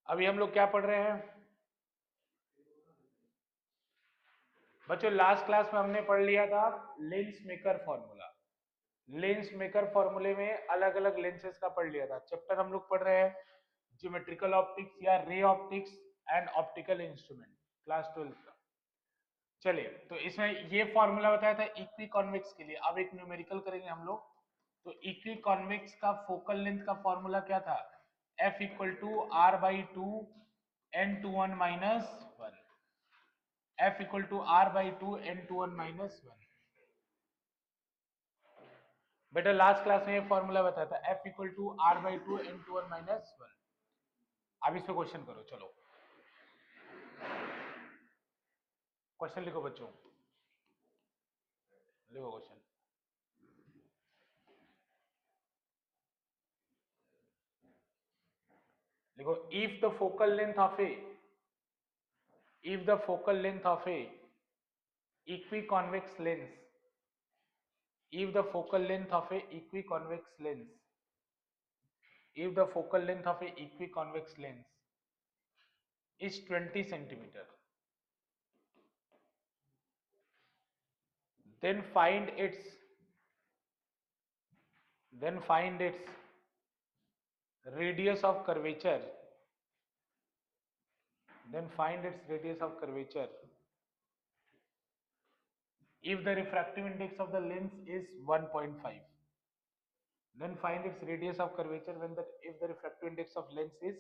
अभी हम लोग क्या पढ़ रहे हैं बच्चों? लास्ट क्लास में हमने पढ़ लिया था lens maker formula. Lens maker फॉर्मूले में अलग अलग लेंसेज का पढ़ लिया था। चैप्टर हम लोग पढ़ रहे हैं ज्योमेट्रिकल ऑप्टिक्स या ray optics and optical instrument, class 12 का। चलिए, तो इसमें ये फॉर्मूला बताया था इक्वी कॉन्वेक्स के लिए। अब एक न्यूमेरिकल करेंगे हम लोग। तो इक्वी कॉन्वेक्स का फोकल लेंथ का फॉर्मूला क्या था? F equal to R by two N two one minus one. F equal to R by two N two one minus one. बेटा लास्ट क्लास में ये फॉर्मूला बताया था F equal to R by two N two one minus one. अब इस पे question करो, चलो क्वेश्चन लिखो बच्चों, लिखो क्वेश्चन। लिखो if the focal length of A, if the focal length of a equiconvex lens, if the focal length of a equiconvex lens, if the focal length of a equiconvex lens is 20 centimeter, then find its then find its radius of curvature, then find its radius of curvature if the refractive index of the lens is 1.5. Then find its radius of curvature when the if the refractive index of lens is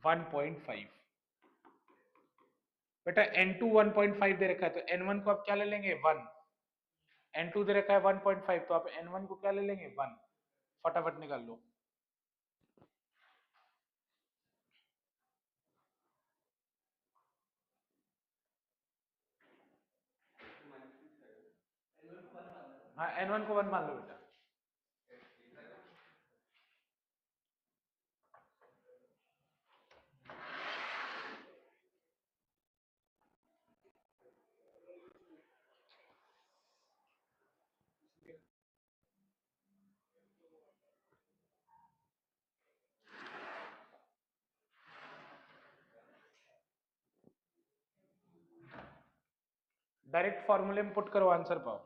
1.5. बेटा N2 1.5 दे रखा है, तो N1 को आप क्या ले लेंगे? 1। N2 दे रखा है 1.5, तो आप N1 को क्या ले लेंगे? 1। फटाफट निकाल लो। हाँ, N1 को 1 मान लो बेटा। डायरेक्ट फॉर्मूले में पुट करो, आंसर पाओ।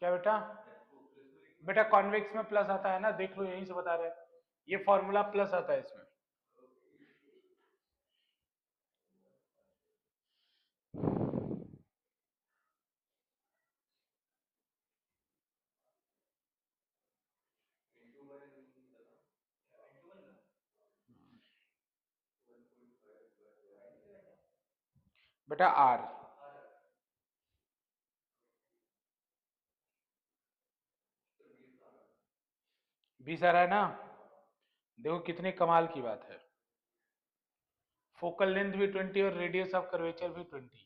क्या बेटा? बेटा कॉन्वेक्स में प्लस आता है ना, देख लो यहीं से बता रहे हैं, ये फॉर्मूला प्लस आता है इसमें। बेटा आर 20 आ रहा है ना? देखो कितने कमाल की बात है। फोकल लेंथ भी 20 और रेडियस ऑफ कर्वेचर भी 20।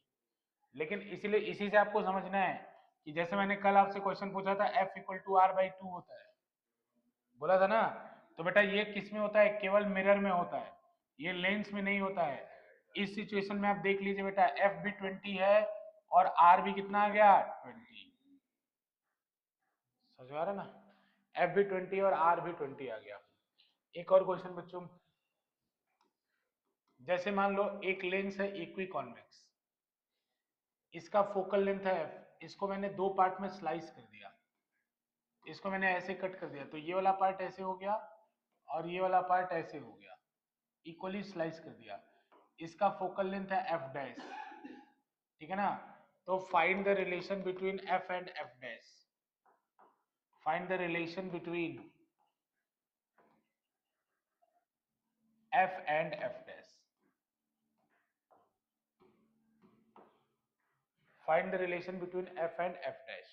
लेकिन इसीलिए इसी से आपको समझना है कि जैसे मैंने कल आपसे क्वेश्चन पूछा था F equal to R by two होता है, बोला था ना? तो बेटा ये किस में होता है? केवल मिरर में होता है, ये लेंस में नहीं होता है। इस सिचुएशन में आप देख लीजिए बेटा, F भी 20 है और R भी कितना आ गया? 20। समझ आ रहा ना? F भी 20 और R भी 20 आ गया। एक और क्वेश्चन बच्चों, जैसे मान लो एक लेंस है इक्वी कॉन्वेक्स, इसका फोकल लेंथ है F, इसको मैंने दो पार्ट में स्लाइस कर दिया, इसको मैंने ऐसे कट कर दिया, तो ये वाला पार्ट ऐसे हो गया और ये वाला पार्ट ऐसे हो गया, इक्वली स्लाइस कर दिया। इसका फोकल लेंथ है एफ डैश, ठीक है ना? तो find the relation between F and F dash, find the relation between F and F dash, find the relation between F and F dash.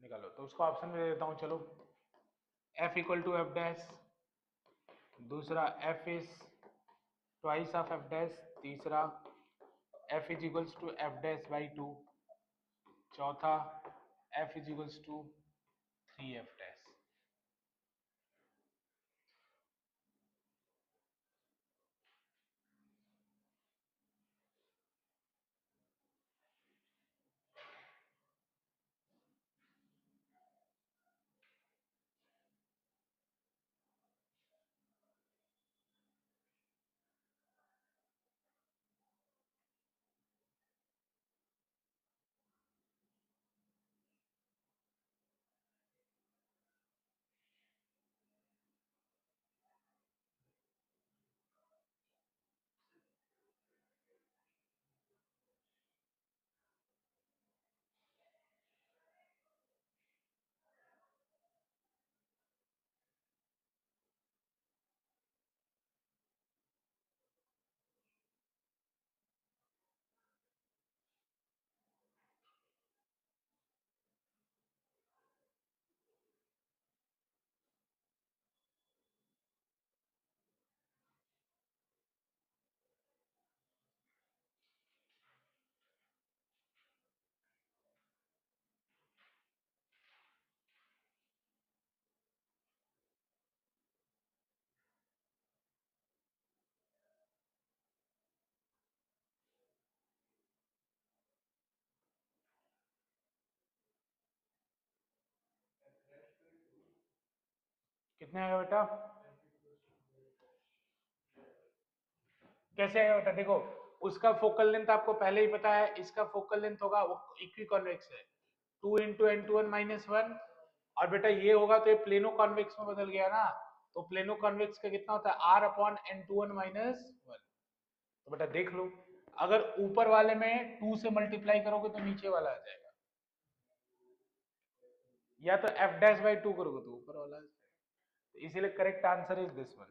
निकालो, तो उसको ऑप्शन में दे देता हूं, चलो। F equal to F dash, दूसरा F is twice of F dash, तीसरा F is equals to F dash by two, चौथा F is equals to 3f dash. कितने आएगा बेटा? कैसे आएगा बेटा? देखो, उसका फोकल लेंथ आपको पहले ही पता है, इसका फोकल लेंथ होगा, वो इक्वी कॉन्वेक्स है, 2 into N two one minus one. और बेटा ये होगा तो ये प्लेनो कॉन्वेक्स में बदल गया ना, तो प्लेनो कॉन्वेक्स का कितना होता है? R upon N two one minus one. तो बेटा देख लो, अगर ऊपर वाले में 2 से मल्टीप्लाई करोगे तो नीचे वाला आ जाएगा, या तो एफ डैश बाई 2 करोगे तो ऊपर वाला आ जाएगा। तो इसीलिए correct answer is this one.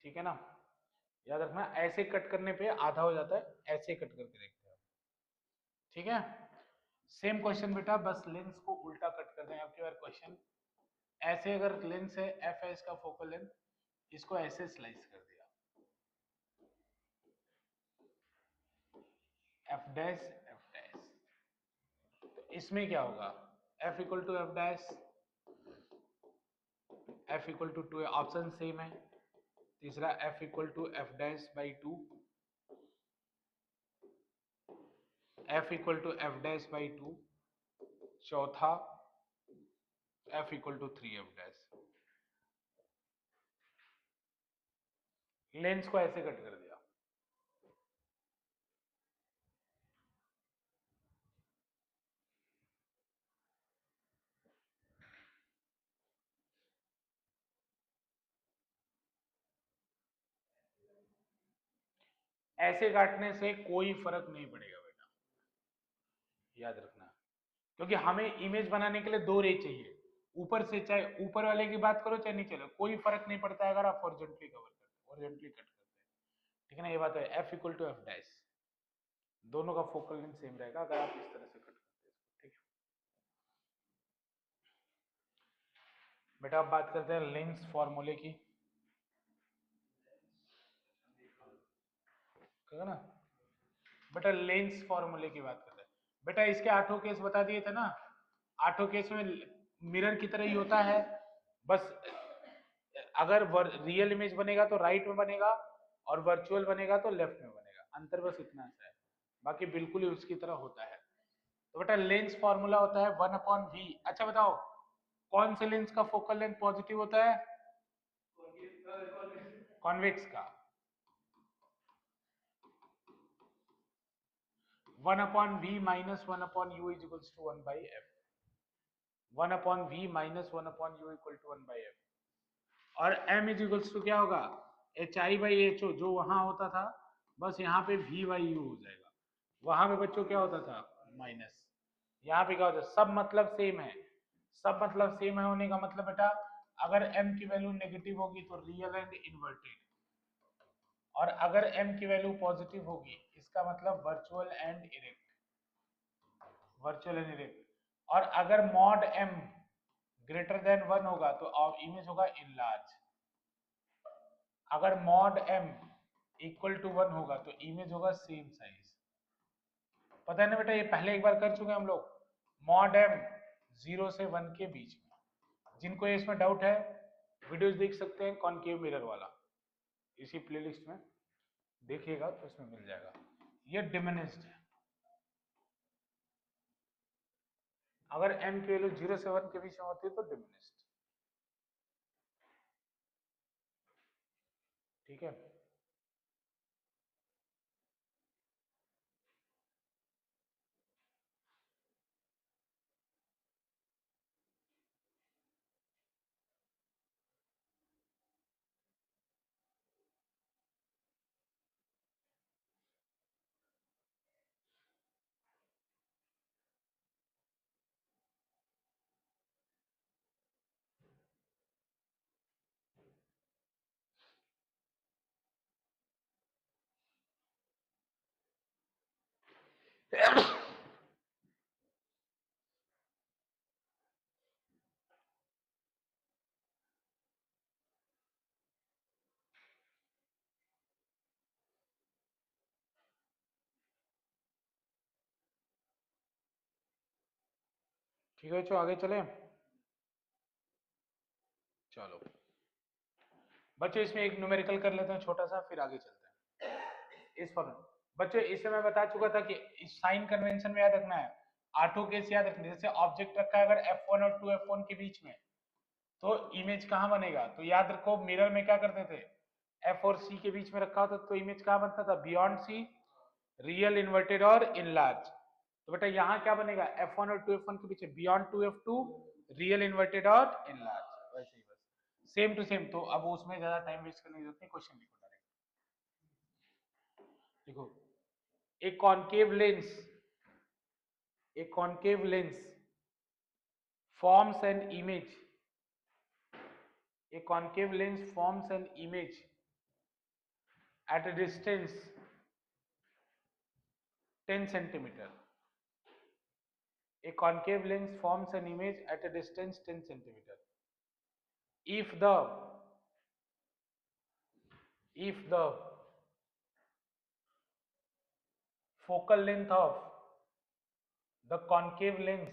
ठीक है ना? याद रखना, ऐसे कट करने पे आधा हो जाता है, ऐसे कट करके देखते हैं। ठीक है? सेम क्वेश्चन बेटा, बस लेंस को उल्टा कट कर दें आपकी बार क्वेश्चन। ऐसे अगर लेंस है, एफ है इसका फोकल लेंथ, इसको ऐसे स्लाइस कर दिया, एफ डैश एफ डैश। तो इसमें क्या होगा? F equal to F dash, F equal to two, option same है। तीसरा F equal to F dash by two, F equal to F dash by two. चौथा F equal to three F dash. Lens को ऐसे cut कर दिया। ऐसे काटने से कोई फर्क नहीं पड़ेगा बेटा, याद रखना, क्योंकि हमें इमेज बनाने के लिए दो रे चाहिए, ऊपर से, चाहे ऊपर वाले की बात करो चाहे नीचे वाले, कोई फर्क नहीं पड़ता है अगर आप हॉरिजॉन्टली कवर करते हैं, हॉरिजॉन्टली कट करते हैं। ठीक है ना? ये बात है, F equal to F dash, दोनों का फोकल लेंथ सेम रहेगा अगर आप इस तरह से कट करते हैं। ठीक है बेटा, अब बात करते हैं लेंस फॉर्मूले की, ठीक है ना? बेटा लेंस फॉर्मूले की बात करते हैं। बेटा इसके आठों केस बता दिए थे ना, आठों केस में मिरर की तरह ही होता है, बस अगर रियल इमेज बनेगा तो राइट में बनेगा, और वर्चुअल बनेगा तो लेफ्ट में बनेगा, अंतर बस इतना सा है, बाकी बिल्कुल ही उसकी तरह होता है। तो बेटा लेंस फॉर्मूला होता है 1/v। अच्छा बताओ, कौन से लेंस का फोकल लेंथ पॉजिटिव होता है? कॉन्वेक्स का। 1/v minus 1/u is equals to 1/f। 1/v minus 1/u equal to 1/f। और m इज इक्वल्स टू क्या होगा? H I by H O, जो वहां होता था, बस यहाँ पे v बाई यू हो जाएगा। वहां पे बच्चों क्या होता था? माइनस। यहाँ पे क्या होता है? सब मतलब सेम है। सब मतलब सेम है होने का मतलब बेटा, अगर m की वैल्यू नेगेटिव होगी तो रियल एंड इन्वर्टेड, और अगर m की वैल्यू पॉजिटिव होगी इसका मतलब virtual and erect, virtual and erect. और अगर मॉड m ग्रेटर देन 1 होगा तो इमेज होगा इनलार्ज, अगर मॉड m इक्वल टू 1 होगा तो इमेज होगा सेम साइज। पता है ना बेटा, ये पहले एक बार कर चुके हैं हम लोग, मॉड m 0 से 1 के बीच में। जिनको इसमें डाउट है, वीडियोस देख सकते हैं कॉनकेव मिरर वाला, इसी प्लेलिस्ट में देखिएगा तो इसमें मिल जाएगा। ये डिमिनिस्ड है, अगर m की वैल्यू 0 से 1 के बीच में होती है तो डिमिनिस्ड। ठीक है? ठीक है बच्चों, आगे चले। चलो बच्चों, इसमें एक न्यूमेरिकल कर लेते हैं छोटा सा, फिर आगे चलते हैं। इस पर बच्चों, इससे मैं बता चुका था कि इस साइन कन्वेंशन में याद रखना है, आठों केस याद रखना। जैसे ऑब्जेक्ट रखा है अगर F1 और 2F1 के बीच में, तो इमेज कहाँ बनेगा? तो याद रखो मिरर में क्या करते थे, एफ और सी के बीच में रखा होता तो इमेज कहाँ बनता था? बियॉन्ड सी, रियल इन्वर्टेड और इनलार्ज। तो बेटा यहाँ क्या बनेगा? F1 और 2F1 के पीछे बियॉन्ड 2F2, रियल इन्वर्टेड और इनलार्ज। वैसे ही बस सेम टू सेम। तो अब उसमें ज्यादा टाइम वेस्ट करने की जरूरत नहीं, क्वेश्चन लिखो डायरेक्ट। देखो, ए concave lens, a concave lens forms an image, a concave lens forms an image at a distance 10 centimeter. A concave lens forms an image at a distance 10 centimeter. If the focal length of the concave lens,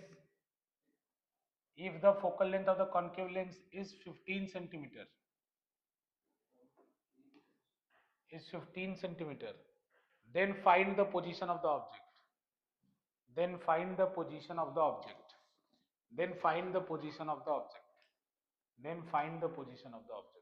if the focal length of the concave lens is 15 centimeter, then find the position of the object. Then find the position of the object. Then find the position of the object. Then find the position of the object.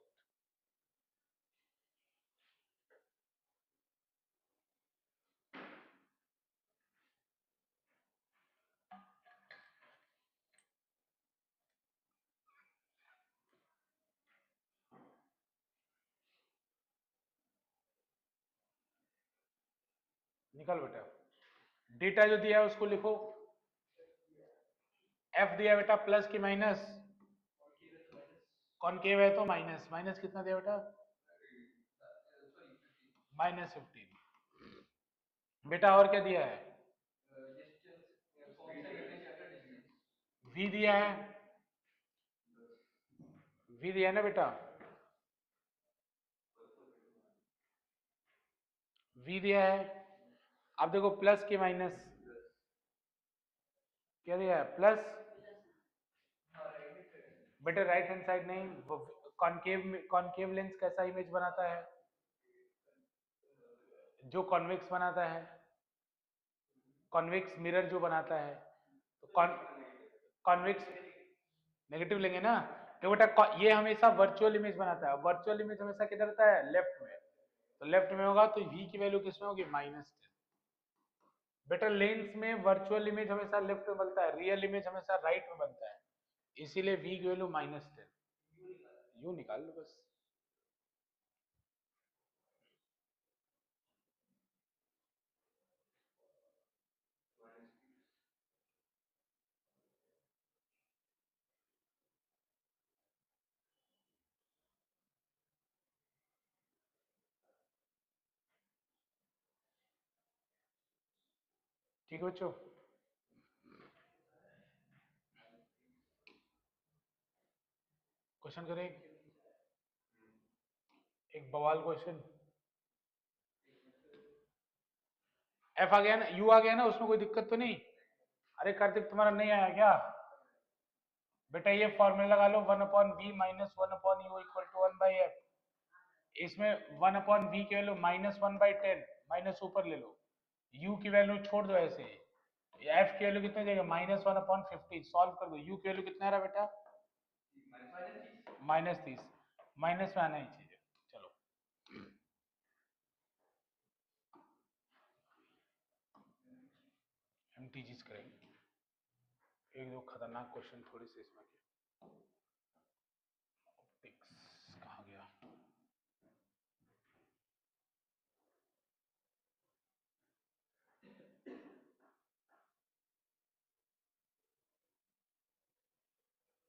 निकल बेटा, data जो दिया है उसको लिखो। F दिया बेटा plus की माइनस, कॉनकेव है तो माइनस, माइनस कितना दिया बेटा? -15। बेटा और क्या दिया है? वी दिया है, वी दिया है ना बेटा, वी दिया है। अब देखो प्लस की माइनस, क्या दिया है? प्लस। बेटा राइट हैंड साइड नहीं, कॉनकेव, कॉनकेव लेंस कैसा इमेज बनाता है? जो कॉन्वेक्स बनाता है, कॉन्वेक्स मिरर जो बनाता है। तो कॉन्वेक्स नेगेटिव लेंगे ना। तो बेटा ये हमेशा वर्चुअल इमेज बनाता है, वर्चुअल इमेज हमेशा किधर होता है? लेफ्ट में। तो लेफ्ट में होगा तो v की वैल्यू किसमें होगी? -10। बेटा लेंस में वर्चुअल इमेज हमेशा लेफ्ट में बनता है, रियल इमेज हमेशा राइट में बनता है, इसीलिए v की वैल्यू -10। यू निकाल लो बस। ठीक है बच्चों, क्वेश्चन करें एक बवाल क्वेश्चन। एफ आ गया ना, यू आ गया ना, उसमें कोई दिक्कत तो नहीं? अरे कार्तिक तुम्हारा नहीं आया क्या? बेटा ये फॉर्मूला लगा लो, 1/v minus 1/u equal to 1/f। इसमें 1/v की वैल्यू -1/10, माइनस ऊपर ले लो, u की वैल्यू छोड़ दो ऐसे ही। f की वैल्यू कितने जाएगा? -1/50। सॉल्व कर दो, u की वैल्यू कितना आ रहा बेटा? -30। माइनस में आना ही चाहिए। चलो एमटीजीज करेंगे, एक दो खतरनाक क्वेश्चन थोड़े से इसमें के। ऑप्टिक्स कहाँ गया?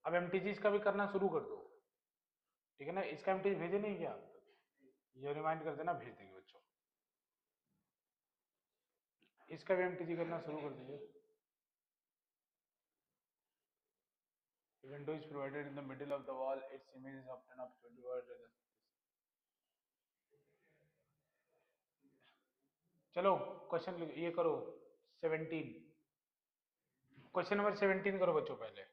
अब एमटीजीज का भी करना शुरू कर दो, ठीक है ना? इसका एमटीजी भेजे नहीं क्या आप तक? ये रिमाइंड कर देना, भेज देंगे बच्चों। इसका भी एमटीजी करना शुरू कर दीजिए। Window is provided in the middle of the wall. Its image is often up 20 words. चलो क्वेश्चन ये करो 17, क्वेश्चन नंबर 17 करो बच्चों पहले।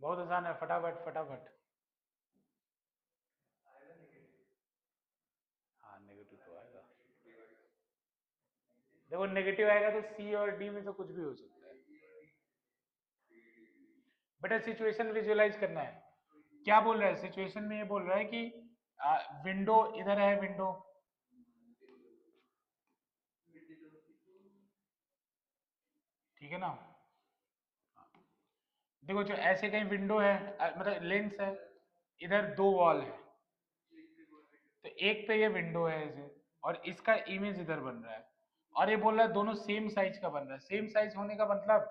बहुत आसान है, फटाफट फटाफट। हाँ नेगेटिव तो आएगा। देखो नेगेटिव आएगा तो सी और डी में से कुछ भी हो सकता है। बेटा सिचुएशन विजुअलाइज करना है। क्या बोल रहा है सिचुएशन में? ये बोल रहा है कि विंडो इधर है, विंडो, ठीक है ना। देखो जो ऐसे कहीं विंडो है, मतलब लेंस है, इधर दो वॉल है, तो एक पे ये विंडो है ऐसे, और इसका इमेज इधर बन रहा है, और ये बोल रहा है दोनों सेम साइज का बन रहा है। सेम साइज होने का मतलब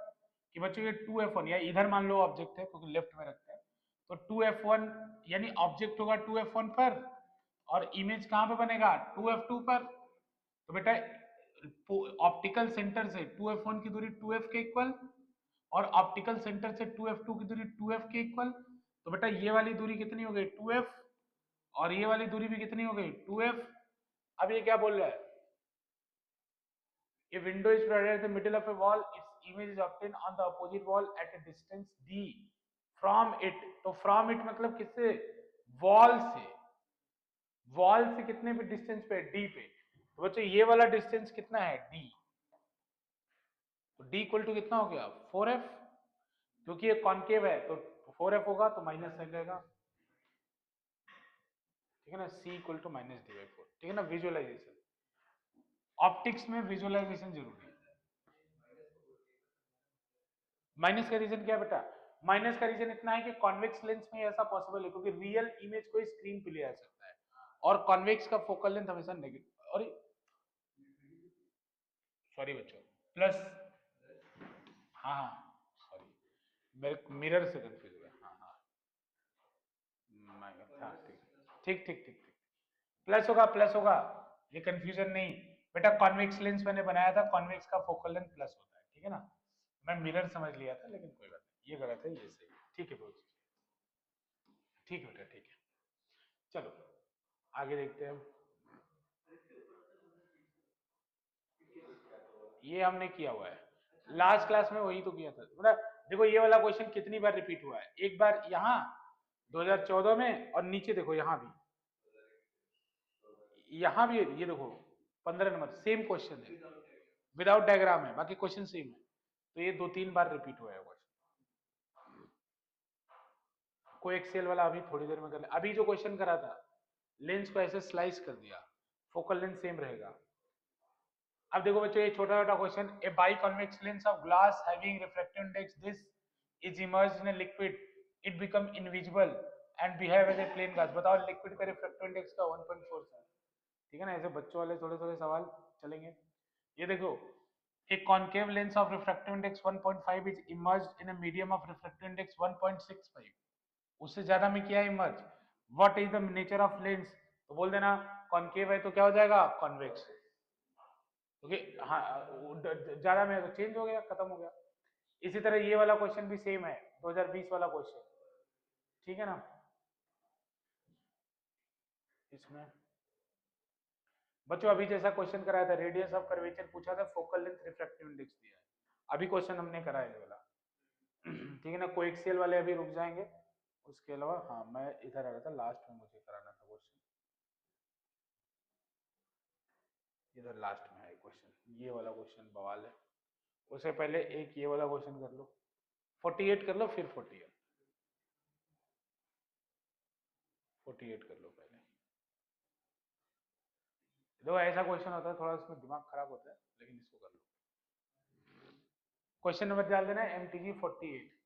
कि बच्चों ये 2f1, या इधर मान लो ऑब्जेक्ट है क्योंकि लेफ्ट में रखते हैं, तो 2f1 यानी ऑब्जेक्ट होगा 2f1 पर, और इमेज कहाँ पे बनेगा 2f2 पर। तो बेटा ऑप्टिकल सेंटर से 2f1 की दूरी 2f के इक्वल, और ऑप्टिकल सेंटर से 2f2 की दूरी 2f के इक्वल। तो बेटा ये वाली दूरी कितनी हो गई 2f, और ये वाली दूरी भी कितनी हो गई 2f। अब ये क्या बोल रहा है, a window is provided at the middle of a wall, its image is obtained on the opposite wall at a distance d from it। तो from it मतलब किससे, वॉल से, वॉल से कितने पे डिस्टेंस पे, डी पे। तो बच्चों ये वाला डिस्टेंस कितना है डी, तो डी इक्वल टू कितना हो गया 4f, क्योंकि ये कॉन्केव है तो 4f होगा तो माइनस आ जाएगा, ठीक है ना। c equal to minus D by 4, ठीक है ना। विजुअलाइजेशन, ऑप्टिक्स में विजुअलाइजेशन जरूरी है। माइनस का रीजन क्या है बेटा, माइनस का रीजन इतना है कि कॉन्वेक्स लेंस में ऐसा पॉसिबल है क्योंकि रियल इमेज को स्क्रीन पे ले आ सकता है, और कॉन्वेक्स का फोकल लेंथ हमेशा नेगेटिव, और सॉरी बच्चों, प्लस, हाँ हाँ सॉरी, मेरे मिरर से कंफ्यूज हुआ, हाँ हाँ, हाँ ठीक ठीक ठीक ठीक ठीक, प्लस होगा प्लस होगा, ये कंफ्यूजन नहीं। बेटा कॉन्वेक्स लेंस मैंने बनाया था, कॉन्वेक्स का फोकल लेंथ प्लस होता है, ठीक है ना। मैं मिरर समझ लिया था लेकिन कोई बात नहीं, ये गलत है ये सही है, ठीक है बहुत ठीक है बेटा ठीक है। चलो आगे देखते हैं। ये हमने किया हुआ है, लास्ट क्लास में वही तो किया था, मतलब देखो ये वाला क्वेश्चन कितनी बार रिपीट हुआ है, एक बार यहाँ 2014 में, और नीचे देखो यहाँ भी, यहाँ भी ये देखो 15 नंबर सेम क्वेश्चन है, विदाउट डायग्राम है, बाकी क्वेश्चन सेम है, तो ये 2-3 बार रिपीट हुआ है क्वेश्चन। कोई एक्सेल वाला अभी थोड़ी देर में कर ले, अभी जो क्वेश्चन करा था लेंस को ऐसे स्लाइस कर दिया, फोकल लेंथ सेम रहेगा। अब देखो बच्चों ये छोटा छोटा question, a biconvex lens of glass having refractive index this is emerged in a liquid, it become invisible and behave as a plane glass. बताओ लिक्विड का रिफ्रैक्टिव इंडेक्स का 1.4 था, ठीक है ना। ऐसे बच्चों वाले थोड़े थोड़े सवाल चलेंगे। ये देखो, a concave lens of refractive index 1.5 is immersed in a medium of refractive index 1.65, उससे ज्यादा में किया emerge. What is the nature of lens, तो बोल देना कॉन्केव है तो क्या हो जाएगा कॉन्वेक्स, क्योंकि हाँ ज्यादा में है तो चेंज हो गया, खत्म हो गया। इसी तरह ये वाला क्वेश्चन भी सेम है, 2020 वाला क्वेश्चन, ठीक है ना। इसमें बच्चों अभी जैसा क्वेश्चन कराया था, रेडियस ऑफ कर्वेचर पूछा था, फोकल लेंथ रिफ्रैक्टिव इंडेक्स दिया है, अभी क्वेश्चन हमने कराया ये वाला, ठीक है ना। कोएक्सियल वाले अभी रुक जाएंगे, उसके अलावा हाँ मैं इधर आ रहा था, लास्ट में मुझे कराना था क्वेश्चन, इधर लास्ट में है क्वेश्चन, ये वाला क्वेश्चन बवाल है। उससे पहले एक ये वाला क्वेश्चन कर लो, 48 कर लो फिर 48, 48 कर लो पहले। देखो ऐसा क्वेश्चन होता है थोड़ा इसमें दिमाग खराब होता है, लेकिन इसको कर लो। क्वेश्चन नंबर डाल देना MTG 48।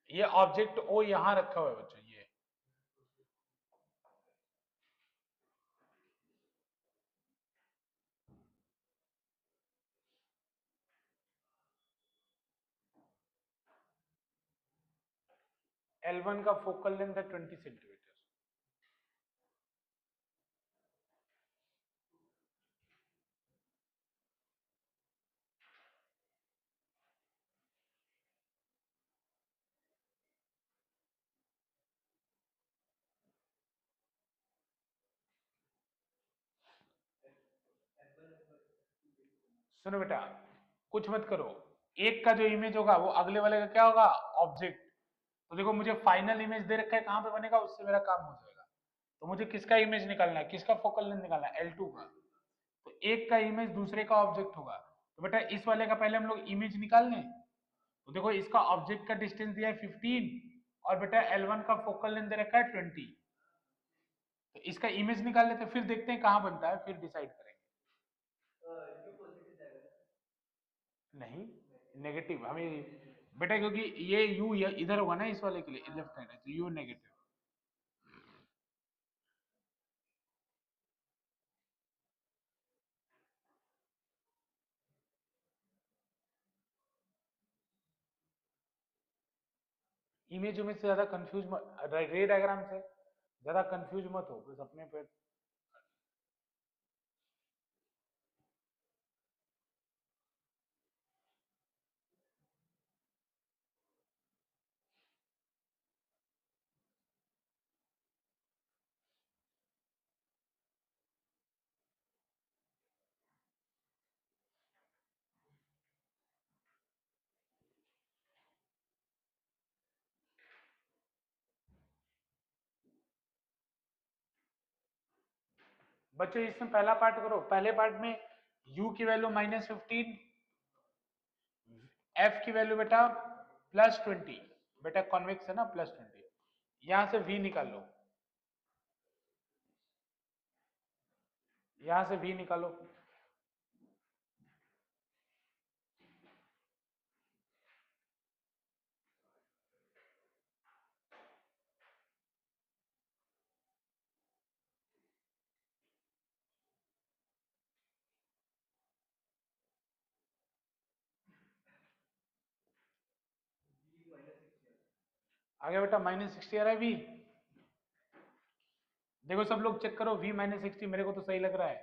ये ऑब्जेक्ट ओ यहां रखा हुआ है बच्चों, ये L1 का फोकल लेंथ है 20 सेंटीमीटर, सुनो बेटा, कुछ मत करो, एक का जो इमेज होगा वो अगले वाले का क्या होगा, ऑब्जेक्ट। तो देखो मुझे फाइनल इमेज दे रखा है, कहां पे बनेगा, उससे मेरा काम हो जाएगा। तो मुझे किसका इमेज निकालना है, किसका फोकल लेंथ निकालना है, L2 का। तो एक का इमेज दूसरे का ऑब्जेक्ट होगा। तो बेटा इस वाले का पहले हम लोग इमेज निकाल लें। तो देखो इसका ऑब्जेक्ट का डिस्टेंस दिया है 15 और बेटा L1 का फोकल लेंथ दे रखा है 20। तो इसका इमेज निकाल लेते हैं, फिर देखते हैं कहां बनता है, फिर डिसाइड करेंगे। नहीं, नेगेटिव हमें बेटा, क्योंकि ये यू इधर होगा ना इस वाले के लिए, लेफ्ट हैंड है तो यू नेगेटिव। इमेज उमेज से ज्यादा कंफ्यूज मत, रे डायग्राम से ज्यादा कंफ्यूज मत हो, बस अपने पे। बच्चों इसमें पहला पार्ट करो, पहले पार्ट में u की वैल्यू -15, f की वैल्यू बेटा +20, बेटा कॉन्वेक्स है ना, +20। यहां से v निकाल लो, यहां से v निकालो। आगे बेटा -60 आ रहा है v। देखो सब लोग चेक करो, v -60 मेरे को तो सही लग रहा है।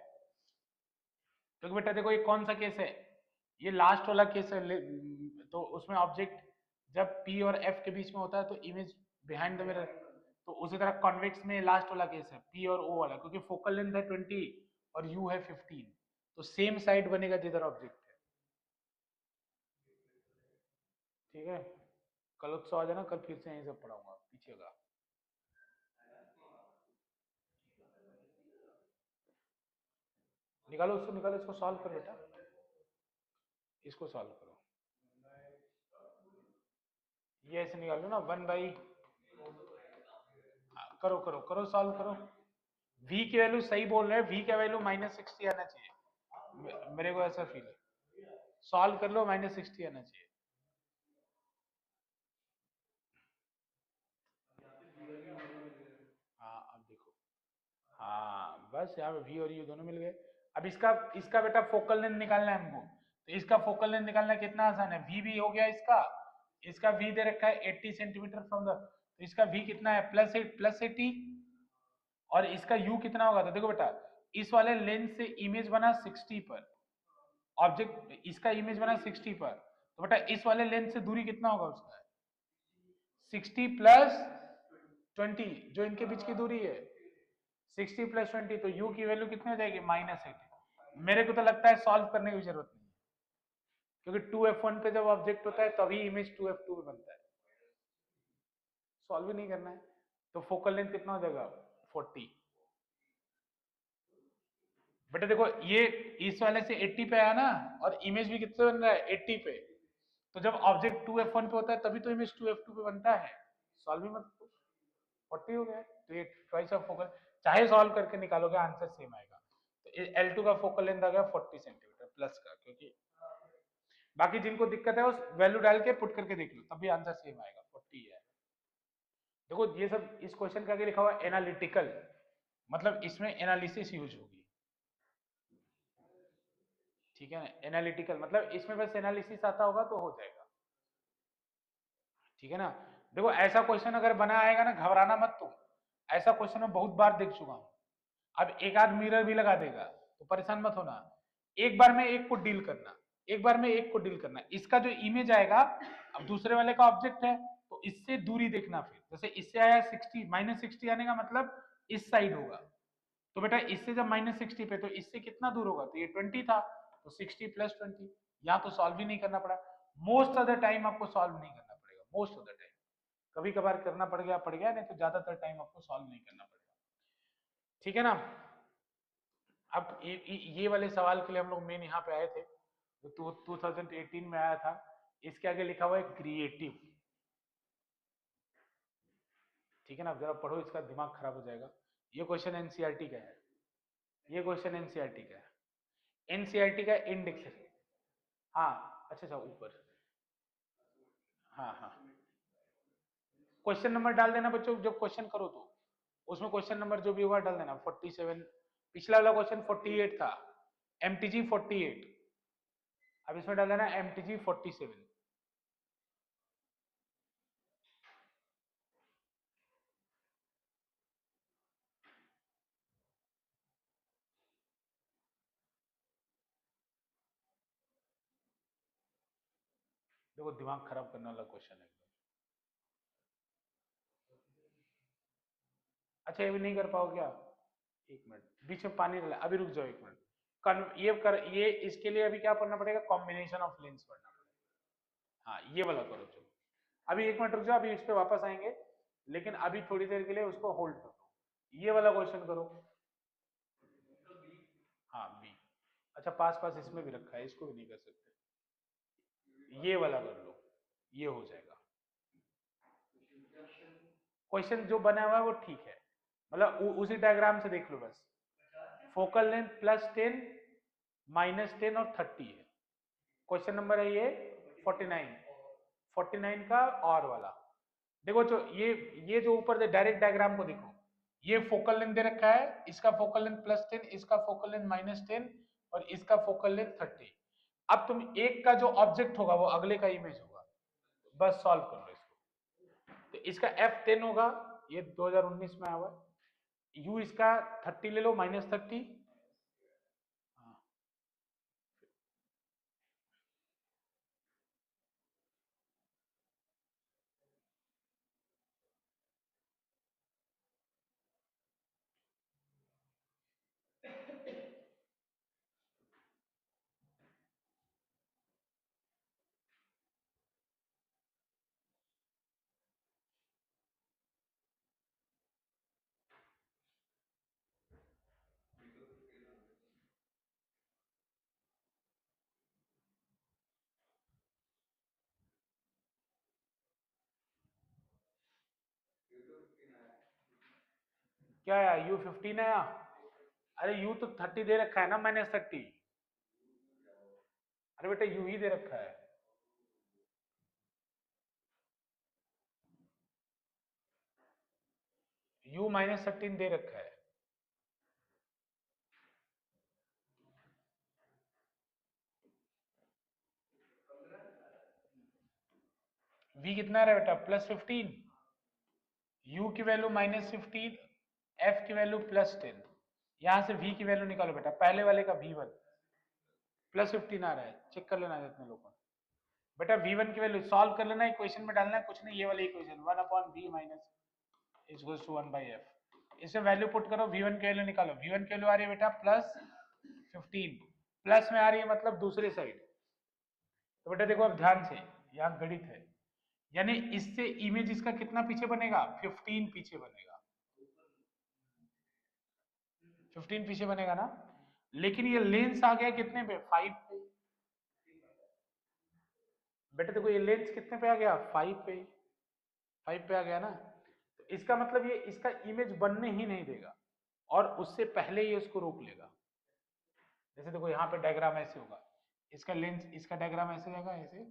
क्योंकि बेटा देखो ये कौन सा केस है, ये लास्ट वाला केस है। तो उसमें ऑब्जेक्ट जब p और f के बीच में होता है तो इमेज बिहाइंड द मिरर। तो उसी तरह कॉन्वेक्स में लास्ट वाला केस है, p और o वाला, क्योंकि फोकल लेंथ है 20 और u है 15, तो सेम साइड बनेगा जिधर ऑब्जेक्ट है। ठीक है, कल उत्सव आ जाना, कल फिर से यहीं से पढ़ाऊंगा पीछे का। निकालो उसको, निकालो इसको, सॉल्व करो बेटा, इसको सॉल्व करो। ये ऐसे निकाल लो ना, 1/, करो करो करो, सॉल्व करो। v की वैल्यू सही बोल रहे हैं, v का वैल्यू -60 आना चाहिए, मेरे को ऐसा फील है। सॉल्व कर लो, -60 आना चाहिए। हाँ अब देखो, हाँ बस यहाँ पे v और u दोनों मिल गए। अब इसका इसका बेटा फोकल लेंथ निकालना है हमको। तो इसका फोकल लेंथ निकालना कितना आसान है, v भी हो गया इसका। इसका v दे रखा है 80 सेंटीमीटर फ्रॉम द, तो इसका v कितना है, +80। और इसका u कितना होगा, तो देखो बेटा इस वाले लेंस से इमेज बना 60 पर, ऑब्जेक्ट इसका इमेज बना 60 पर, तो बेटा इस वाले लेंस से दूरी कितना होगा उसका, 60 प्लस 20, जो इनके बीच की दूरी है 60 + 20, तो u की वैल्यू कितनी हो जाएगी, -80। मेरे को तो लगता है सॉल्व करने की जरूरत नहीं है, क्योंकि 2f1 पे जब ऑब्जेक्ट होता है तभी इमेज 2f2 पे बनता है, सॉल्व ही नहीं करना है। तो फोकल लेंथ कितना हो जाएगा, 40। बेटा देखो ये इस वाले से 80 पे आया ना, और इमेज भी कितने बन रहा है, 80 पे। तो जब ऑब्जेक्ट 2f1 पे होता है तभी तो इमेज 2f2 पे बनता है, सॉल्व ही मत, 40 हो गया। तो ये ट्वाइस ऑफ फोकल, चाहे सॉल्व करके निकालोगे आंसर सेम आएगा। तो L2 का फोकल लेंथ आ गया 40 सेंटीमीटर प्लस का, क्योंकि बाकी जिनको दिक्कत है उस वैल्यू डाल के पुट करके देख लो, तब भी आंसर सेम आएगा, 40 है। देखो ये सब इस क्वेश्चन का आगे लिखा हुआ है एनालिटिकल, मतलब इसमें एनालिसिस यूज होगी। ठीक है ना, एनालिटिकल मतलब इसमें बस एनालिसिस आता होगा तो हो जाएगा। ठीक है ना, देखो ऐसा क्वेश्चन अगर बना आएगा ना, घबराना मत तुम, ऐसा क्वेश्चन मैं बहुत बार देख चुका हूं। अब एक आध मिरर भी लगा देगा तो परेशान मत होना, एक बार में एक को डील करना, एक बार में एक को डील करना। इसका जो इमेज आएगा, अब दूसरे वाले का ऑब्जेक्ट है तो इससे दूरी देखना, फिर जैसे इससे आया 60, -60 आने का मतलब इस साइड होगा। तो बेटा इससे जब -60 पे, तो इससे कितना दूर होगा, तो ये 20 था, तो 60 प्लस 20, यहाँ तो सॉल्व ही नहीं करना पड़ा। मोस्ट ऑफ द टाइम आपको सॉल्व नहीं करना पड़ेगा, मोस्ट ऑफ द टाइम, कभी कभार करना पड़ गया, नहीं तो ज्यादातर टाइम आपको सॉल्व नहीं करना पड़ेगा। ठीक है ना। अब ये वाले सवाल के लिए हम लोग मेन यहाँ पे आए थे, जो 2018 में आया था। इसके आगे लिखा हुआ है क्रिएटिव। ठीक है ना, जरा पढ़ो, इसका दिमाग खराब हो जाएगा। ये क्वेश्चन एनसीईआरटी का है, ये क्वेश्चन एनसीईआरटी का है, एनसीईआरटी का इंडेक्स। हाँ, अच्छा ऊपर, हाँ हाँ, क्वेश्चन नंबर डाल देना बच्चों, जब क्वेश्चन करो तो उसमें क्वेश्चन नंबर जो भी होगा डाल देना। 47, पिछला वाला क्वेश्चन 48 था, एमटीजी 48, अब इसमें डाल देना एमटीजी 47। देखो दिमाग खराब करने वाला क्वेश्चन है। अच्छा ये भी नहीं कर पाओ क्या? एक मिनट, बीच में पानी डाला, अभी रुक जाओ एक मिनट। ये इसके लिए अभी क्या पढ़ना पड़ेगा, कॉम्बिनेशन ऑफ लेंस पढ़ना पड़ेगा। हाँ ये वाला करो, चलो अभी एक मिनट रुक जाओ, अभी इस पे वापस आएंगे, लेकिन अभी थोड़ी देर के लिए उसको होल्ड कर दो। ये वाला क्वेश्चन करो। हाँ बी, अच्छा पास पास इसमें भी रखा है, इसको भी नहीं कर सकते, ये वाला कर लो, ये हो जाएगा। क्वेश्चन जो बना हुआ है वो ठीक है, मतलब उसी डायग्राम से देख लो बस। फोकल लेंथ +10, -10 और 30 है। क्वेश्चन नंबर है ये 49, 49 का और वाला। देखो जो ये जो ऊपर से डायरेक्ट डायग्राम को देखो, ये फोकल लेंथ दे रखा है, इसका फोकल लेंथ +10, इसका फोकल लेंथ -10 और इसका फोकल लेंथ 30। अब तुम एक का जो ऑब्जेक्ट होगा वो अगले का इमेज होगा, बस सॉल्व कर लो इसको। तो इसका f10 होगा, ये 2019 में आया हुआ है। u इसका 30 ले लो, -30। क्या आया, U15 आया? अरे U तो 30 दे रखा है ना, -30। अरे बेटा U ही दे रखा है। U -13 दे रखा है। V कितना रहा बेटा, +15, U की वैल्यू -15, F की वैल्यू +10। यहां से V की वैल्यू निकालो बेटा, पहले वाले का V1 +15 आ रहा है, चेक कर लेना जितने लोगों ने। बेटा V1 की वैल्यू सॉल्व कर लेना, इक्वेशन में डालना है, कुछ नहीं, ये वाली equation 1/V minus is equals to 1/F। इसमें वैल्यू पुट करो, V1 की वैल्यू निकालो, V1 की वैल्यू आ रही है बेटा +15, प्लस में आ रही है मतलब दूसरी साइड। तो बेटा देखो अब ध्यान से, यहाँ गणित है, यानी इससे इमेज इसका कितना पीछे बनेगा, 15 पीछे बनेगा, 15 पीछे बनेगा ना। लेकिन ये लेंस आ गया कितने पे, 5 पे। बेटा देखो ये लेंस कितने पे आ गया, 5 पे, 5 पे आ गया ना। तो इसका मतलब ये इसका इमेज बनने ही नहीं देगा, और उससे पहले ये उसको रोक लेगा। जैसे देखो यहाँ पे डायग्राम ऐसे होगा, इसका लेंस, इसका डायग्राम ऐसे जाएगा, ऐसे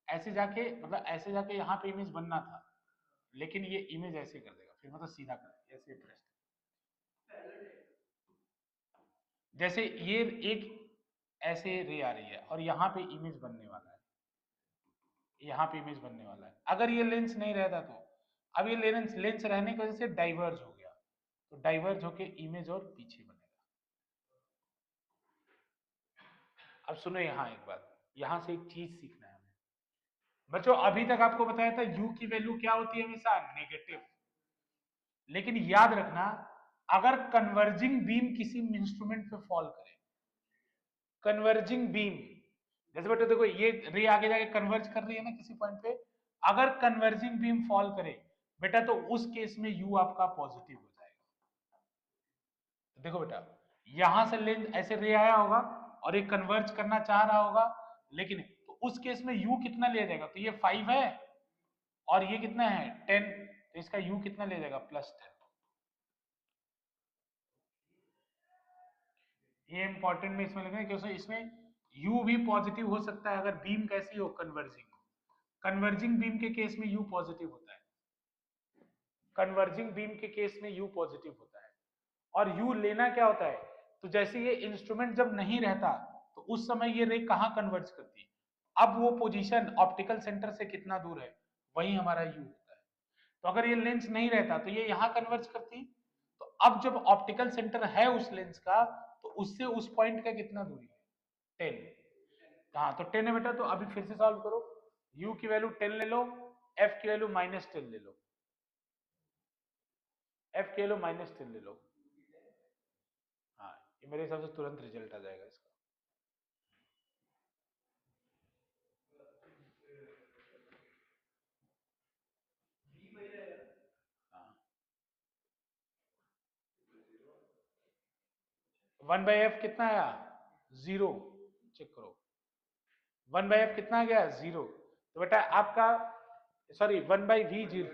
ऐसे जाके, मतलब ऐसे जाके यहाँ पे इमेज बनना था, लेकिन ये इमेज ऐसे कर देगा, फिर मतलब सीधा कर देगा, ऐसे प्रेस। जैसे ये एक ऐसे रे आ रही है और यहाँ पे इमेज बनने वाला है, यहाँ पे इमेज बनने वाला है। अगर ये लेंस नहीं रहता तो, अब ये लेंस लेंस रहने की वजह से डाइवर्ज हो गया, तो डाइवर्ज होके इमेज और पीछे बनेगा। अब सुनो यहाँ एक बात, यहाँ से एक चीज सीखना है हमें बच्चों। अभी तक आपको बताया था यू की वैल्यू क्या होती है, हमेशा नेगेटिव। लेकिन याद रखना, अगर कन्वर्जिंग बीम किसी इंस्ट्रूमेंट पे फॉल करे, कन्वर्जिंग बीम, जैसे बेटा देखो ये रे आगे जाके कन्वर्ज कर रही है ना किसी पॉइंट पे, अगर कन्वर्जिंग बीम फॉल करे बेटा तो उस केस में यू आपका पॉजिटिव हो जाएगा। तो देखो बेटा यहां से लेंस ऐसे रे आया होगा और ये कन्वर्ज करना चाह रहा होगा, लेकिन तो उस केस में यू कितना ले जाएगा, तो ये 5 है और ये कितना है 10, तो इसका यू कितना ले जाएगा +10। ये इंपॉर्टेंट में इसमें लिखना है क्योंकि इसमें यू भी पॉजिटिव हो सकता है अगर बीम कैसी हो, कन्वर्जिंग। कन्वर्जिंग बीम के केस में यू पॉजिटिव होता है, कन्वर्जिंग बीम के केस में यू पॉजिटिव होता है। और यू लेना क्या होता है, तो जैसे ये इंस्ट्रूमेंट जब नहीं रहता तो उस समय ये रे कहां कन्वर्ज करती है, अब वो पोजीशन ऑप्टिकल सेंटर से कितना दूर है, वही हमारा यू होता है। तो अगर ये लेंस नहीं रहता तो ये यहां कन्वर्ज करती, तो अब जब ऑप्टिकल सेंटर है उस लेंस का तो उससे उस पॉइंट का कितना दूरी है, 10। हाँ तो 10 है बेटा, तो अभी फिर से सॉल्व करो, u की वैल्यू 10 ले लो, f की वैल्यू -10 ले लो, f की वैल्यू -10 ले लो। हाँ ये मेरे हिसाब से तुरंत रिजल्ट आ जाएगा इसका। हाँ 1/f कितना आया, 0, चेक करो 1/f कितना आ गया, 0। तो बेटा आपका सॉरी 1/v 0,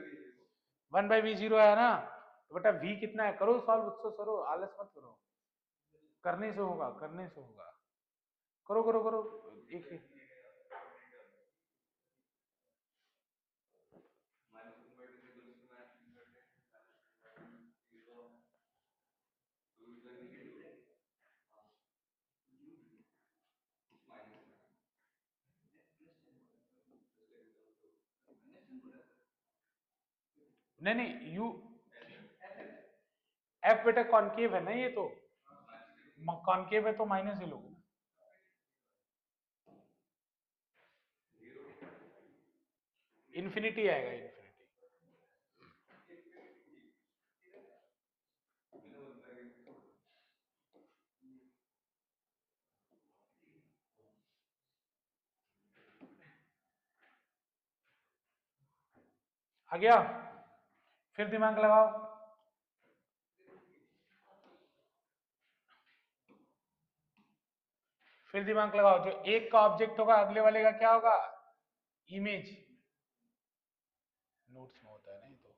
1/v 0 आया ना, तो बेटा v कितना है, करो सॉल्व, उससे करो, आलस मत करो, करने से होगा, करने से होगा, करो करो करो, एक एक नहीं नहीं यू एफ बेटा कॉन्केव है ना, ये तो कॉन्केव है तो माइनस ही लोगे ना, इन्फिनिटी आएगा, इन्फिनिटी। आ गया, फिर दिमाग लगाओ, फिर दिमाग लगाओ, जो एक का ऑब्जेक्ट होगा अगले वाले का क्या होगा, इमेज। नोट्स में होता है नहीं तो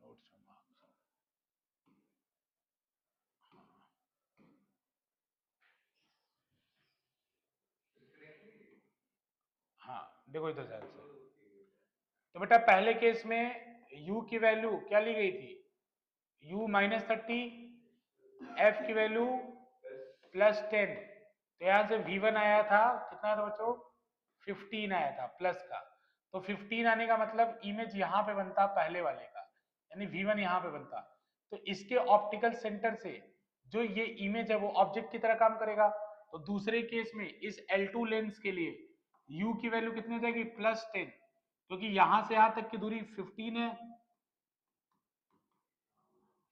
नोट्स में marks। हाँ देखो इधर ध्यान से, तो बेटा पहले केस में u की वैल्यू क्या ली गई थी, u -30, f की वैल्यू +10, तो यहां से v1 आया था, कितना था बच्चों, 15 आया था प्लस का, तो 15 आने का मतलब इमेज यहां पे बनता पहले वाले का, यानी v1 यहां पे बनता, तो इसके ऑप्टिकल सेंटर से जो ये इमेज है वो ऑब्जेक्ट की तरह काम करेगा। तो दूसरे केस में इस L2 लेंस के लिए u की वैल्यू कितनी हो जाएगी, +10, क्योंकि यहां से यहां तक की दूरी 15 है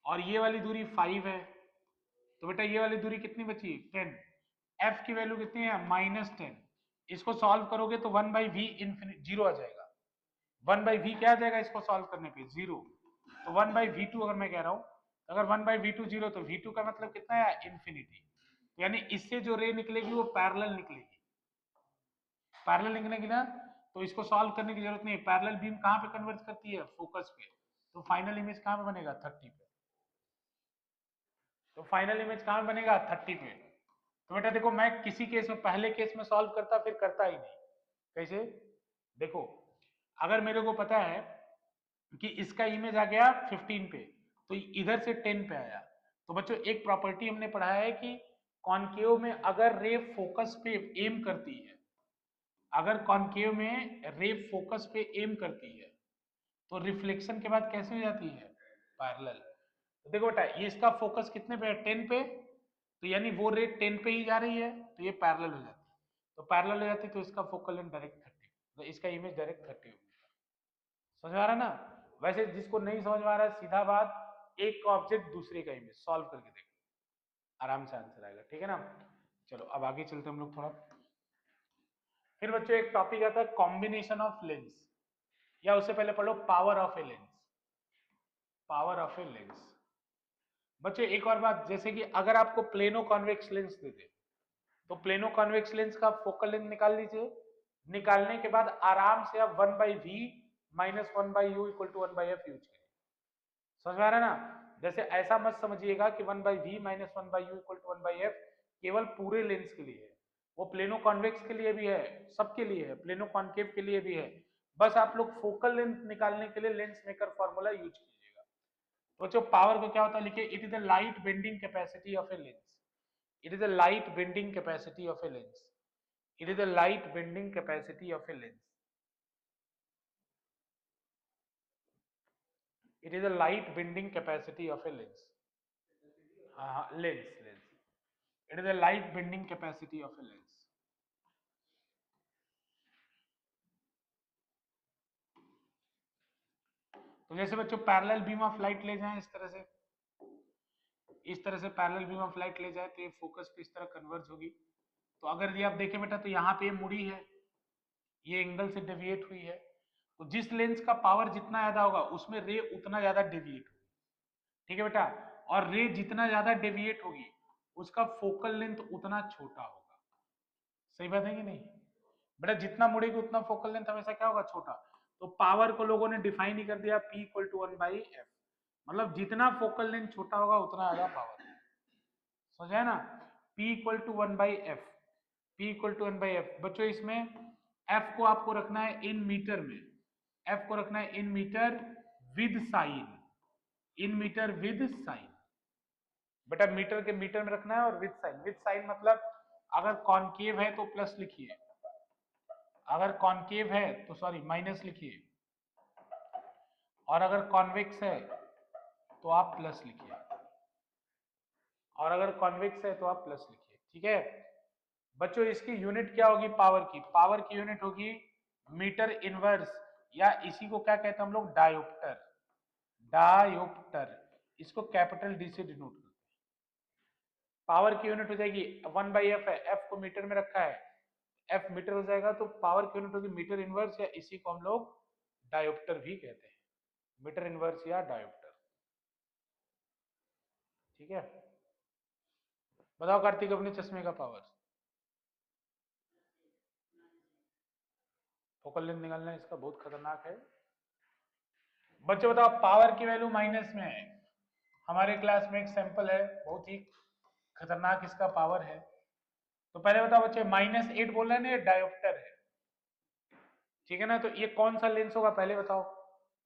और ये वाली दूरी 5 है, तो बेटा ये वाली दूरी कितनी बची, 10। f की वैल्यू कितनी है, -10, इसको सॉल्व करोगे तो 1/v इन्फिनिटी 0 आ जाएगा, 1/v क्या आ जाएगा इसको सॉल्व करने पे, 0। तो 1/v2 अगर मैं कह रहा हूं, अगर 1/v2 0 तो v2 का मतलब कितना है, इन्फिनिटी, यानी इससे जो रे निकलेगी वो पैरेलल निकलेगी, पैरेलल निकलेगी ना, तो इसको सॉल्व करने की जरूरत नहीं है, पैरेलल बीम कहां पे कन्वर्ज करती है, फोकस पे, तो फाइनल इमेज कहां पे बनेगा, 30 पे, तो फाइनल इमेज कहां बनेगा, 30 पे। तो बेटा देखो मैं किसी केस में पहले केस में सॉल्व करता फिर करता ही नहीं, कैसे, देखो अगर मेरे को पता है कि इसका इमेज आ गया 15 पे, तो इधर से 10 पे आया, तो बच्चों एक प्रॉपर्टी हमने पढ़ा है कि कॉनकेव में अगर रे फोकस पे एम करती है, अगर कॉनकेव में रे फोकस पे एम करती है तो रिफ्लेक्शन के बाद कैसे हो जाती है, पैरेलल। तो देखो बेटा ये इसका फोकस कितने पे है, 10 पे, तो यानी वो रे 10 पे ही जा रही है, तो ये पैरेलल हो जाती है, तो पैरेलल हो जाती है तो इसका फोकल लेंथ डायरेक्ट 30, तो इसका इमेज डायरेक्ट 30 होगी। समझ में आ रहा है ना, वैसे जिसको नहीं समझ में आ रहा है सीधा बात, एक का ऑब्जेक्ट दूसरे का इमेज सॉल्व करके देखो, आराम से आंसर आएगा, ठीक है ना। चलो अब आगे चलते हम लोग थोड़ा। फिर बच्चों एक टॉपिक आता है कॉम्बिनेशन ऑफ लेंस, या उससे पहले पढ़ low power of a lens. Power of a lens बच्चों एक और बात, जैसे कि अगर आपको प्लेनो कॉन्वेक्स लेंस दे दे तो प्लेनो कॉन्वेक्स लेंस का फोकल लेंथ निकाल लीजिए। निकालने के बाद आराम से आप 1/v minus 1/u equal to 1/f use करिए। समझ में आ रहा है ना। जैसे ऐसा मत समझिएगा कि 1/v minus 1/u equal to 1/f केवल पूरे लेंस के लिए है, वो प्लेनो कॉन्वेक्स के लिए भी है, सबके लिए है, प्लेनो कॉन्केव के लिए भी है। बस आप लोग फोकल लेंथ निकालने के लिए लेंस मेकर फॉर्मूला यूज कीजिएगा। तो बच्चों पावर को क्या होता है लिखिए, it is the light bending capacity of a lens. It is the light bending capacity of a lens. It is the light bending capacity of a lens. It is the light bending capacity of a lens. Lens. It is the light bending capacity of a lens. तो जैसे बच्चों parallel beam of light ले जाएं इस तरह से parallel beam of light ले जाए तो ये फोकस पे इस तरह कन्वर्ज होगी। तो अगर ये आप देखें बेटा तो यहाँ पे ये मुड़ी है, ये एंगल से डेविएट हुई है। तो जिस लेंस का पावर जितना ज्यादा होगा उसमें रे उतना ज्यादा डेविएट होगी, ठीक है बेटा। और रे जितना ज्यादा डेविएट होगी उसका फोकल लेंथ उतना छोटा होगा। सही बात है कि नहीं बेटा, जितना मुड़ेगी उतना फोकल लेंथ हमेशा क्या होगा, छोटा। तो पावर को लोगों ने डिफाइन ही कर दिया P इक्वल टू 1/f, मतलब जितना फोकल लेंथ छोटा होगा उतना ज्यादा पावर है। समझा ना। P equal to 1/f, P equal to 1/f बच्चों इसमें f को आपको रखना है इन मीटर में, f को रखना है in metre with sign, in metre with sign. बेटा मीटर के मीटर में रखना है और विद साइन, विद साइन मतलब अगर कॉनकेव है तो प्लस लिखिए, अगर कॉनकेव है तो सॉरी माइनस लिखिए, और अगर कॉन्वेक्स है तो आप प्लस लिखिए, और अगर कॉन्वेक्स है तो आप प्लस लिखिए, ठीक है। बच्चों इसकी यूनिट क्या होगी पावर की, पावर की यूनिट होगी मीटर इनवर्स, या इसी को क्या कहते हैं हम लोग, डायोप्टर। डायोप्टर इसको कैपिटल डी से डिनोट करते हैं। पावर की यूनिट हो जाएगी 1/f है, f को मीटर में रखा है, f मीटर हो जाएगा तो पावर की यूनिट होगी मीटर इनवर्स, या इसी को हम लोग डायोप्टर भी कहते हैं, मीटर इनवर्स या डायोप्टर, ठीक है। बताओ कार्तिक अपने चश्मे का पावर, फोकल लेंथ निकालना है इसका, बहुत खतरनाक है। बच्चों बताओ पावर की वैल्यू माइनस में है, हमारे क्लास में एक सैंपल है बहुत ही खतरनाक इसका पावर है। तो पहले बताओ बच्चे -8 बोल रहे हैं ना, ये डायोप्टर है, ठीक है ना। तो ये कौन सा लेंस होगा पहले बताओ।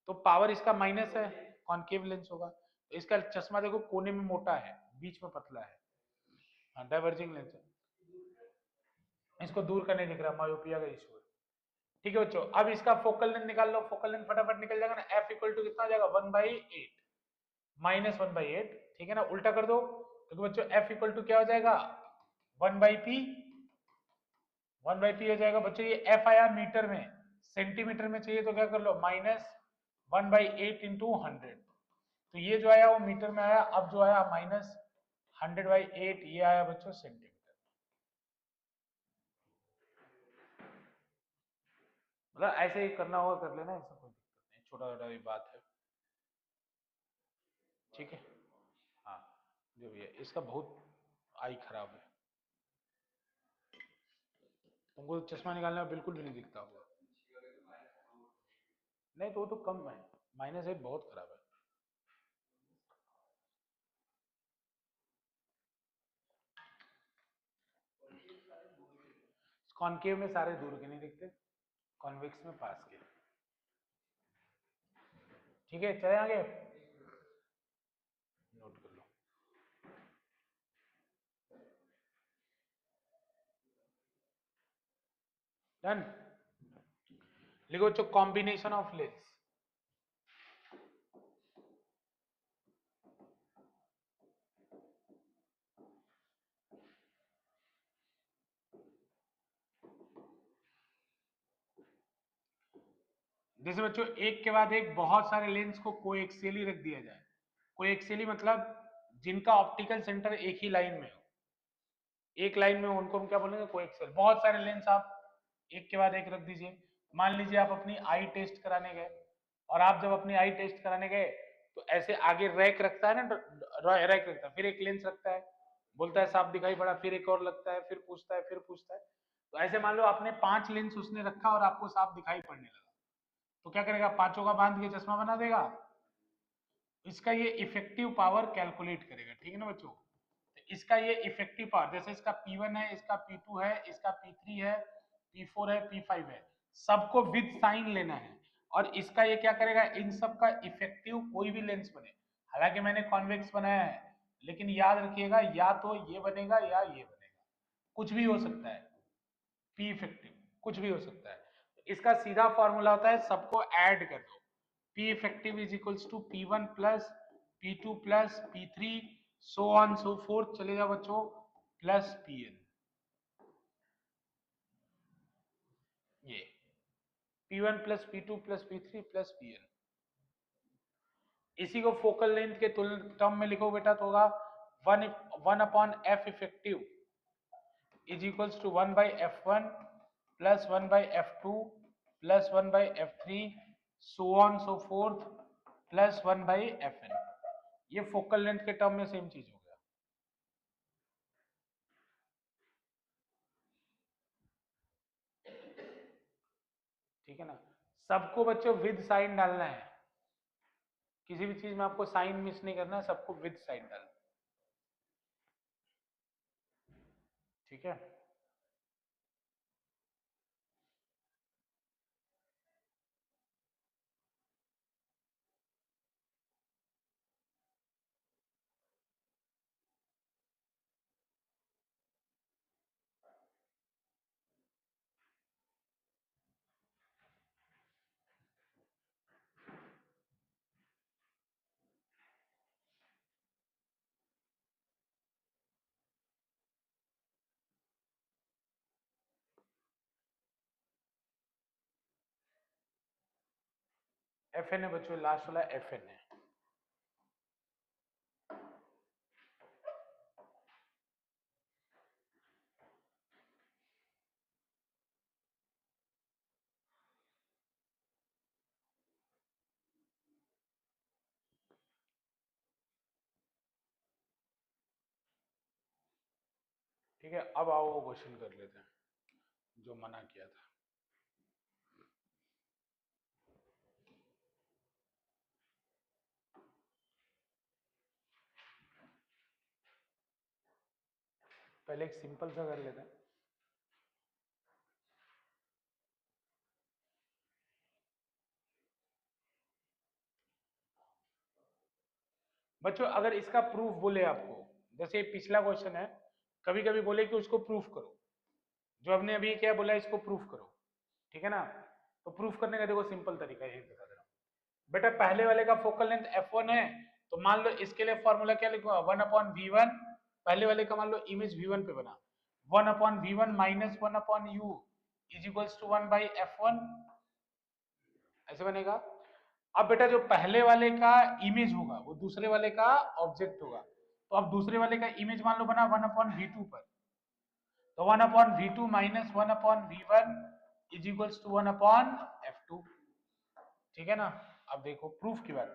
तो पावर इसका माइनस है, कॉनकेव लेंस होगा। तो इसका चश्मा देखो कोने में मोटा है, बीच में पतला है, हाँ डाइवर्जिंग लेंस है, इसको दूर करने दिख रहा है, मायोपिया का इशू है, ठीक है बच्चों। अब इसका फोकल लेंथ निकाल लो, फोकल लेंथ फटाफट निकल जाएगा ना, f इक्वल टू कितना आ जाएगा 1/8 माइनस 1/8, ठीक है ना, उल्टा कर दो। तो बच्चों f इक्वल टू क्या हो जाएगा 1/p, 1/p हो जाएगा। बच्चों ये f आया मीटर में, सेंटीमीटर में चाहिए तो क्या कर लो -1/8 इंटू 100। तो ये जो आया वो मीटर में आया, अब जो आया -100/8 ये आया बच्चों सेंटीमीटर। मतलब ऐसे ही करना होगा कर लेना, ऐसा कोई दिक्कत नहीं, छोटा छोटा भी बात है, ठीक है। हाँ जो भी है इसका बहुत आई खराब है, तुमको चश्मा निकालने में बिल्कुल भी नहीं दिखता होगा। नहीं तो वो तो कम है, -8 बहुत खराब है। कॉनकेव में सारे दूर के नहीं दिखते, कॉन्वेक्स में पास के, ठीक है। चले आगे, नोट कर लो। डन। लिखो बच्चों कॉम्बिनेशन ऑफ लेंस। जैसे बच्चों एक के बाद एक बहुत सारे लेंस को कोएक्सियली रख दिया जाए, कोएक्सियली मतलब जिनका ऑप्टिकल सेंटर एक ही लाइन में हो, एक लाइन में, उनको हम क्या बोलेंगे, कोएक्सियल। बहुत सारे लेंस आप एक के बाद एक रख दीजिए। मान लीजिए आप अपनी आई टेस्ट कराने गए, और आप जब अपनी आई टेस्ट कराने गए तो ऐसे आगे रैक रखता है ना, रैक रखता है, फिर एक लेंस रखता है, बोलता है साफ दिखाई पड़ा, फिर एक और लगता है, फिर पूछता है। तो ऐसे मान लो आपने 5 लेंस उसने रखा और आपको साफ दिखाई पड़ने लगा, तो क्या करेगा, पांचों का बांध के चश्मा बना देगा। इसका ये इफेक्टिव पावर कैलकुलेट करेगा, ठीक है ना बच्चों। तो इसका ये इफेक्टिव पावर, जैसे इसका P1 है, इसका P2 है, इसका P3 है, P4 है, P5 है, सबको विद साइन लेना है। और इसका ये क्या करेगा, इन सब का इफेक्टिव कोई भी लेंस बने, हालांकि मैंने कॉन्वेक्स बनाया है, लेकिन याद रखिएगा या तो ये बनेगा या ये बनेगा, कुछ भी हो सकता है। पी इफेक्टिव कुछ भी हो सकता है। इसका सीधा फॉर्मूला होता है, सबको ऐड कर दो, P effective is equals to P1 plus P2 plus P3 so on so forth, चले जाओ बच्चों, प्लस Pn। ये P1 plus P2 plus P3 plus Pn। इसी को फोकल लेंथ के टर्म में लिखो बेटा, तो होगा 1/f effective is equals to 1 by f1 plus 1 by f2 plus 1 by f3 so on so forth plus 1 by fn। ये फोकल लेंथ के टर्म में सेम चीज हो गया। ठीक है ना, सबको बच्चों विद साइन डालना है, किसी भी चीज में आपको साइन मिस नहीं करना है, सबको विद साइन डालना है। ठीक है, एफ एन है बच्चों, लास्ट वाला एफ एन है। ठीक है, अब आओ वो क्वेश्चन कर लेते हैं जो मना किया था। पहले एक सिंपल सा कर लेते हैं। बच्चों अगर इसका प्रूफ बोले आपको, जैसे पिछला क्वेश्चन है, कभी कभी बोले कि उसको प्रूफ करो, जो हमने अभी क्या बोला इसको प्रूफ करो, ठीक है ना। तो प्रूफ करने का देखो सिंपल तरीका ये बता दे रहा हूं बेटा। पहले वाले का फोकल लेंथ f1 है, तो मान लो इसके लिए फॉर्मूला क्या लिखूंगा, 1/v1। पहले वाले का मान लो इमेज v1 पे बना, 1/v1 minus 1/u is equals to 1/f1, ऐसे बनेगा। अब बेटा जो पहले वाले का इमेज होगा वो दूसरे वाले का ऑब्जेक्ट होगा, तो अब दूसरे वाले का इमेज मान लो बना 1/v2 पर, तो 1/v2 minus 1/v1 is equals to 1/f2। ठीक है ना। अब देखो प्रूफ की बात,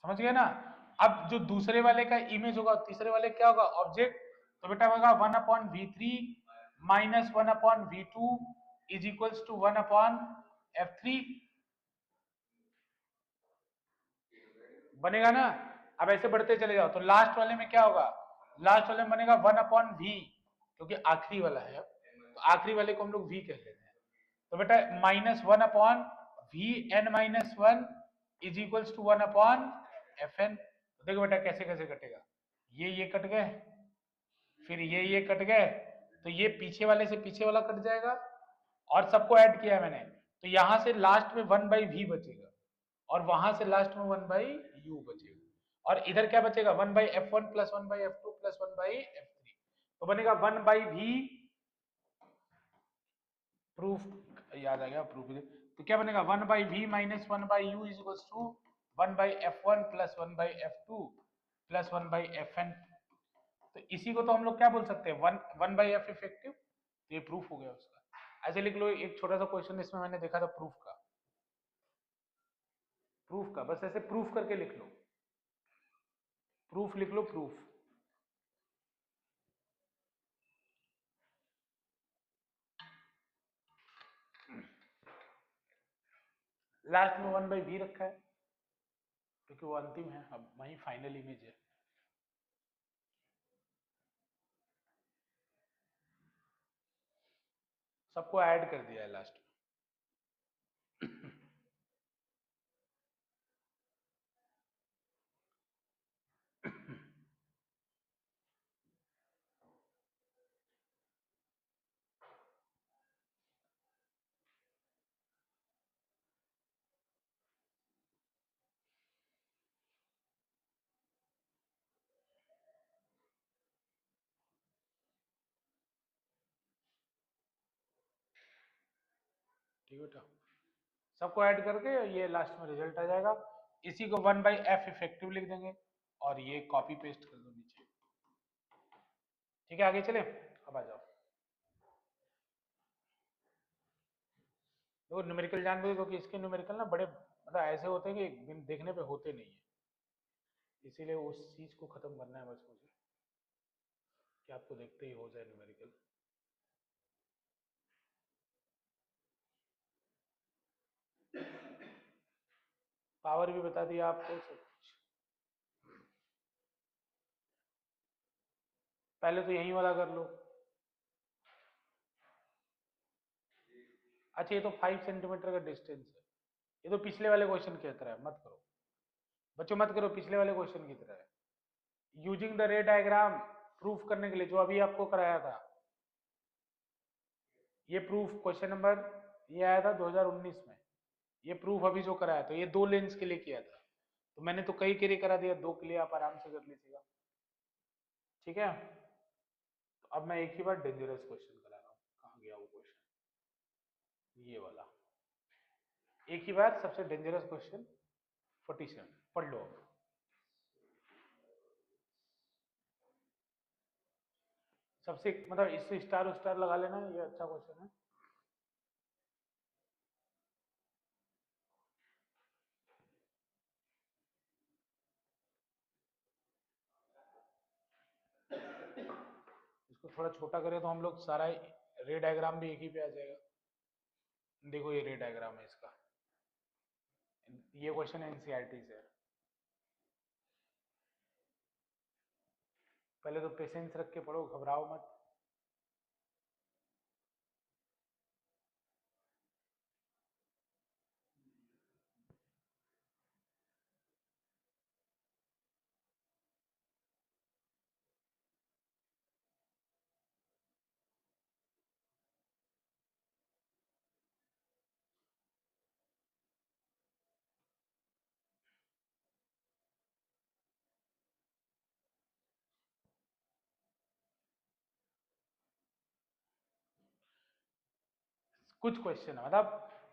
समझ गए ना। अब जो दूसरे वाले का इमेज होगा, तीसरे वाले क्या होगा, ऑब्जेक्ट, तो बेटा होगा 1/v3 minus 1/v2 is equals to 1/f3, बनेगा ना। अब ऐसे बढ़ते चले जाओ, तो लास्ट वाले में क्या होगा, लास्ट वाले में बनेगा 1/v, क्योंकि आखिरी वाला है, तो आखिरी वाले को हम लोग v कह लेते हैं। तो बेटा minus 1/vn minus 1 is equals to 1/fn। तो देखो बेटा कैसे कैसे कटेगा, ये कट गए, फिर ये कट गए, तो ये पीछे वाले से पीछे वाला कट जाएगा, और सबको ऐड किया मैंने, तो यहां से लास्ट में 1/v बचेगा, और वहां से लास्ट में 1/u बचेगा, और इधर क्या बचेगा 1/f1 plus 1/f2 plus 1/f3, तो बनेगा 1/v। प्रूफ याद आ गया, प्रूफ तो क्या बनेगा 1/v minus 1/u is equals to 1/f1 plus 1/f2 plus 1/Fn। तो इसी को तो हम लोग क्या बोल सकते हैं, 1/F इफेक्टिव। तो ये प्रूफ हो गया उसका। ऐसे लिख लो, एक छोटा सा क्वेश्चन इसमें मैंने देखा था प्रूफ का। प्रूफ का बस ऐसे प्रूफ करके लिख लो, प्रूफ लिख लो, प्रूफ। लास्ट में 1/V रखा है क्योंकि वो अंतिम है, अब वही फाइनल इमेज है। सबको ऐड कर दिया है लास्ट में। ठीक है बेटा, सबको ऐड करके ये लास्ट में रिजल्ट आ जाएगा। इसी को 1/F इफेक्टिव लिख देंगे और ये कॉपी पेस्ट कर दो नीचे। ठीक है, आगे चले, अब आ जाओ। देखो न्यूमेरिकल जान दो, क्योंकि इसके न्यूमेरिकल ना बड़े मतलब ऐसे होते हैं कि देखने पे होते नहीं है, इसीलिए उस चीज को खत्म करना है बस मुझे, कि आपको देखते ही हो जाए न्यूमेरिकल। पावर भी बता दिया आपको, सब कुछ। पहले तो यही वाला कर लो। अच्छा, ये तो 5 सेंटीमीटर का डिस्टेंस है, ये तो पिछले वाले क्वेश्चन की तरह है, मत करो बच्चों, मत करो, पिछले वाले क्वेश्चन की तरह है। यूजिंग द रे डायग्राम, प्रूफ करने के लिए जो अभी आपको कराया था, ये प्रूफ क्वेश्चन नंबर, ये आया था 2019 में। ये प्रूफ अभी जो कराया तो ये 2 लेंस के लिए किया था, तो मैंने तो कई के लिए करा दिया, 2 के लिए आप आराम से कर लीजिएगा। ठीक है, तो अब मैं एक ही बार डेंजरस क्वेश्चन करा रहा हूँ, कहाँ गया वो क्वेश्चन, ये वाला। एक ही बार सबसे डेंजरस क्वेश्चन 47 पढ़ लो अब। सबसे मतलब इससे स्टार स्टार लगा लेना, ये अच्छा क्वेश्चन है। इसको थोड़ा छोटा करें तो हम लोग सारा रे डायग्राम भी एक ही पे आ जाएगा। देखो ये रे डायग्राम है इसका, ये क्वेश्चन एनसीईआरटी से है। पहले तो पेशेंस रख के पढ़ो, घबराओ मत। कुछ क्वेश्चन मतलब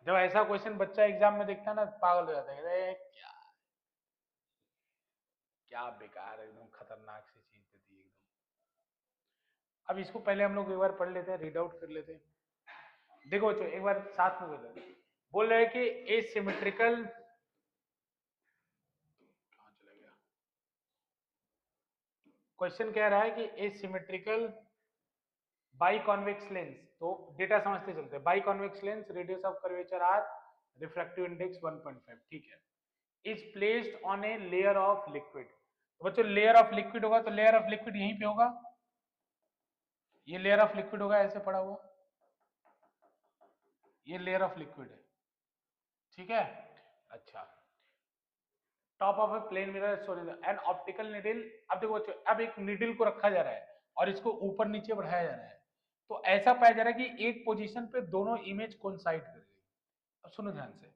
जब ऐसा क्वेश्चन बच्चा एग्जाम में देखता है ना, पागल हो जाता है, कहता है क्या, क्या बेकार एकदम खतरनाक सी चीज दे दी एकदम। अब इसको पहले हम लोग एक बार पढ़ लेते हैं, रीड आउट कर लेते हैं। देखो बच्चों एक बार साथ में बोल रहे हैं कि एसिमेट्रिकल, कहाँ चला गया, क्वेश्चन कह रहा है कि एसिमेट्रिकल बाई कॉन्वेक्स लेंस, तो डेटा समझते चलते हैं। By convex lens, radius of curvature R, refractive index 1.5, ठीक है, is placed on a layer of liquid. तो बच्चों लेयर ऑफ लिक्विड होगा, तो लेयर ऑफ लिक्विड यहीं पे होगा, ये लेयर ऑफ लिक्विड होगा, ऐसे पड़ा हुआ, ये लेयर ऑफ लिक्विड है, ठीक है। अच्छा, top of a plane mirror सोने एंड ऑप्टिकल निडल। अब देखो बच्चों, अब एक निडल को रखा जा रहा है और इसको ऊपर नीचे बढ़ाया जा रहा है, तो ऐसा पाया जा रहा है कि एक पोजीशन पे दोनों इमेज कोइंसाइड कर रही है। अब सुनो ध्यान से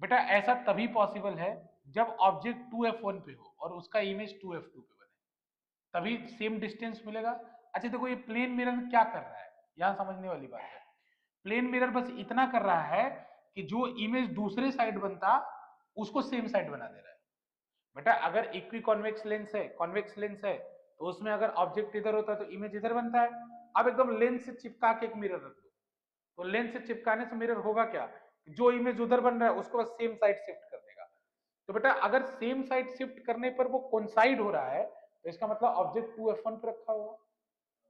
बेटा, ऐसा तभी पॉसिबल है जब ऑब्जेक्ट 2f1 पे हो और उसका इमेज 2f2 पे बने, तभी सेम डिस्टेंस मिलेगा। अच्छा देखो, ये प्लेन मिरर क्या कर रहा है, यहां समझने वाली बात है। प्लेन मिरर बस इतना कर रहा है कि जो इमेज दूसरे साइड बनता उसको सेम साइड बना दे रहा है। बेटा अगर इक्वी कॉन्वेक्स लेंस है, कॉन्वेक्स लेंस है, तो उसमें अगर ऑब्जेक्ट इधर होता है तो इमेज इधर बनता है। अब एकदम लेंस से चिपका के एक मिरर रख दो, तो लेंस से चिपकाने से मिरर होगा क्या, जो इमेज उधर बन रहा है उसको बस सेम साइड शिफ्ट कर देगा। तो बेटा अगर सेम साइड शिफ्ट करने पर वो कोइंसाइड हो रहा है, तो इसका मतलब ऑब्जेक्ट 2f1 पे रखा होगा,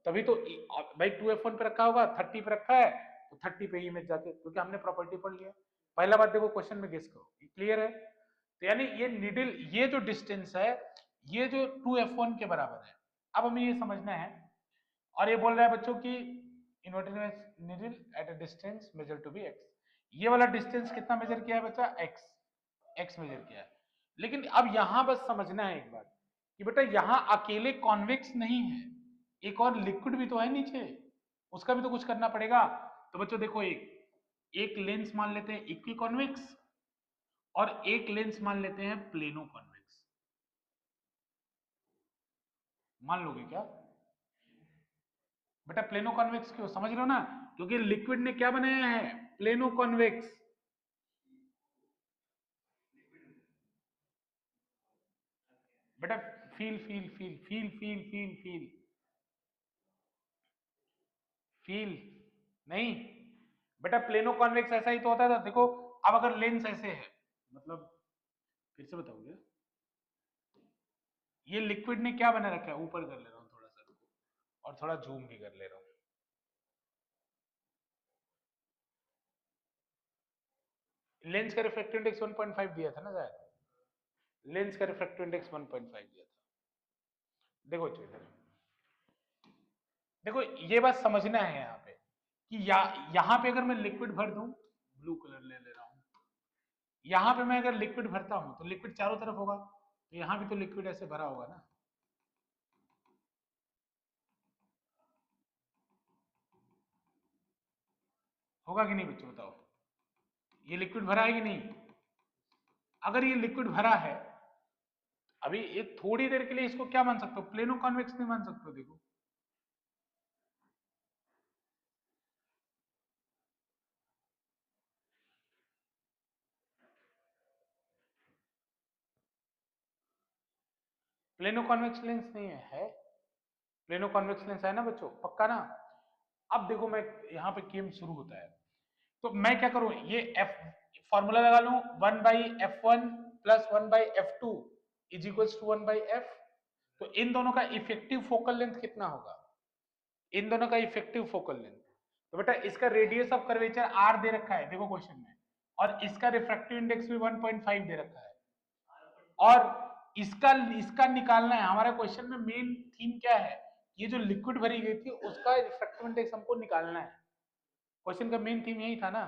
तभी तो भाई 2f1 पे रखा होगा, 30 पे रखा है तो 30 पे इमेज जाके, क्योंकि हमने प्रॉपर्टी पढ़ लिया। पहला बात देखो क्वेश्चन में गेस करो, क्लियर है। तो यानी ये नीडल, ये जो डिस्टेंस है ये जो 2f1 के बराबर है। अब हमें ये समझना है, और ये बोल रहा है बच्चों की inverted needle at a distance measure to be x। ये वाला डिस्टेंस कितना मेजर किया है बच्चा, x मेजर किया है। लेकिन अब यहां बस समझना है एक बात कि बेटा यहां अकेले कॉन्वेक्स नहीं है, एक और लिक्विड भी तो है नीचे, उसका भी तो कुछ करना पड़ेगा। तो बच्चों देखो, एक एक लेंस मान लेते हैं इक्वी कॉन्वेक्स, और एक लेंस मान लेते हैं प्लेनो कॉन्वेक्स। मान लोगे क्या बेटा, प्लेनो कॉन्वेक्स क्यों, समझ रहे हो ना, क्योंकि लिक्विड ने क्या बनाया है, प्लेनो कॉन्वेक्स। बेटा feel feel feel feel feel feel feel feel नहीं बेटा, प्लेनो कॉन्वेक्स ऐसा ही तो होता था, देखो अब अगर लेंस ऐसे है, मतलब फिर से बताओगे, ये लिक्विड ने क्या बना रखा है, ऊपर कर ले रहा हूं थोड़ा सा, रुको, और थोड़ा जूम भी कर ले रहा हूं। लेंस का रिफ्रैक्टिव इंडेक्स 1.5 दिया था ना शायद, लेंस का रिफ्रैक्टिव इंडेक्स 1.5 दिया था। देखो इधर देखो, ये बात समझना है यहाँ पे कि यहाँ पे अगर मैं लिक्विड भर दूं, ब्लू कलर ले ले रहा हूं, यहाँ पे मैं अगर लिक्विड भरता हूं तो लिक्विड चारों तरफ होगा, तो यहाँ भी तो लिक्विड ऐसे भरा होगा ना, होगा कि नहीं बच्चों बताओ, ये लिक्विड भरा है कि नहीं। अगर ये लिक्विड भरा है, अभी ये थोड़ी देर के लिए इसको क्या मान सकते हो, प्लेनो कॉन्वेक्स नहीं मान सकते हो, देखो प्लेनो कॉन्वेक्स लेंस नहीं है प्लेनो कॉन्वेक्स लेंस है ना बच्चों, पक्का ना। अब देखो मैं यहाँ पे गेम शुरू होता है, तो मैं क्या करूं, ये एफ फॉर्मूला लगा लूं, 1/f1 plus 1/f2 is equals to 1/f। तो इन दोनों का इफेक्टिव फोकल लेंथ कितना होगा, इन दोनों का इफेक्टिव फोकल लेंथ, तो बेटा इसका रेडियस ऑफ कर्वेचर r दे रखा है देखो क्वेश्चन में, और इसका रिफ्रैक्टिव इंडेक्स भी 1.5 दे रखा है, और इसका इसका निकालना है। हमारा क्वेश्चन में मेन थीम क्या है, ये जो लिक्विड भरी गई थी उसका रिफ्रैक्टिव इंडेक्स हमको निकालना है, क्वेश्चन का मेन थीम यही था ना।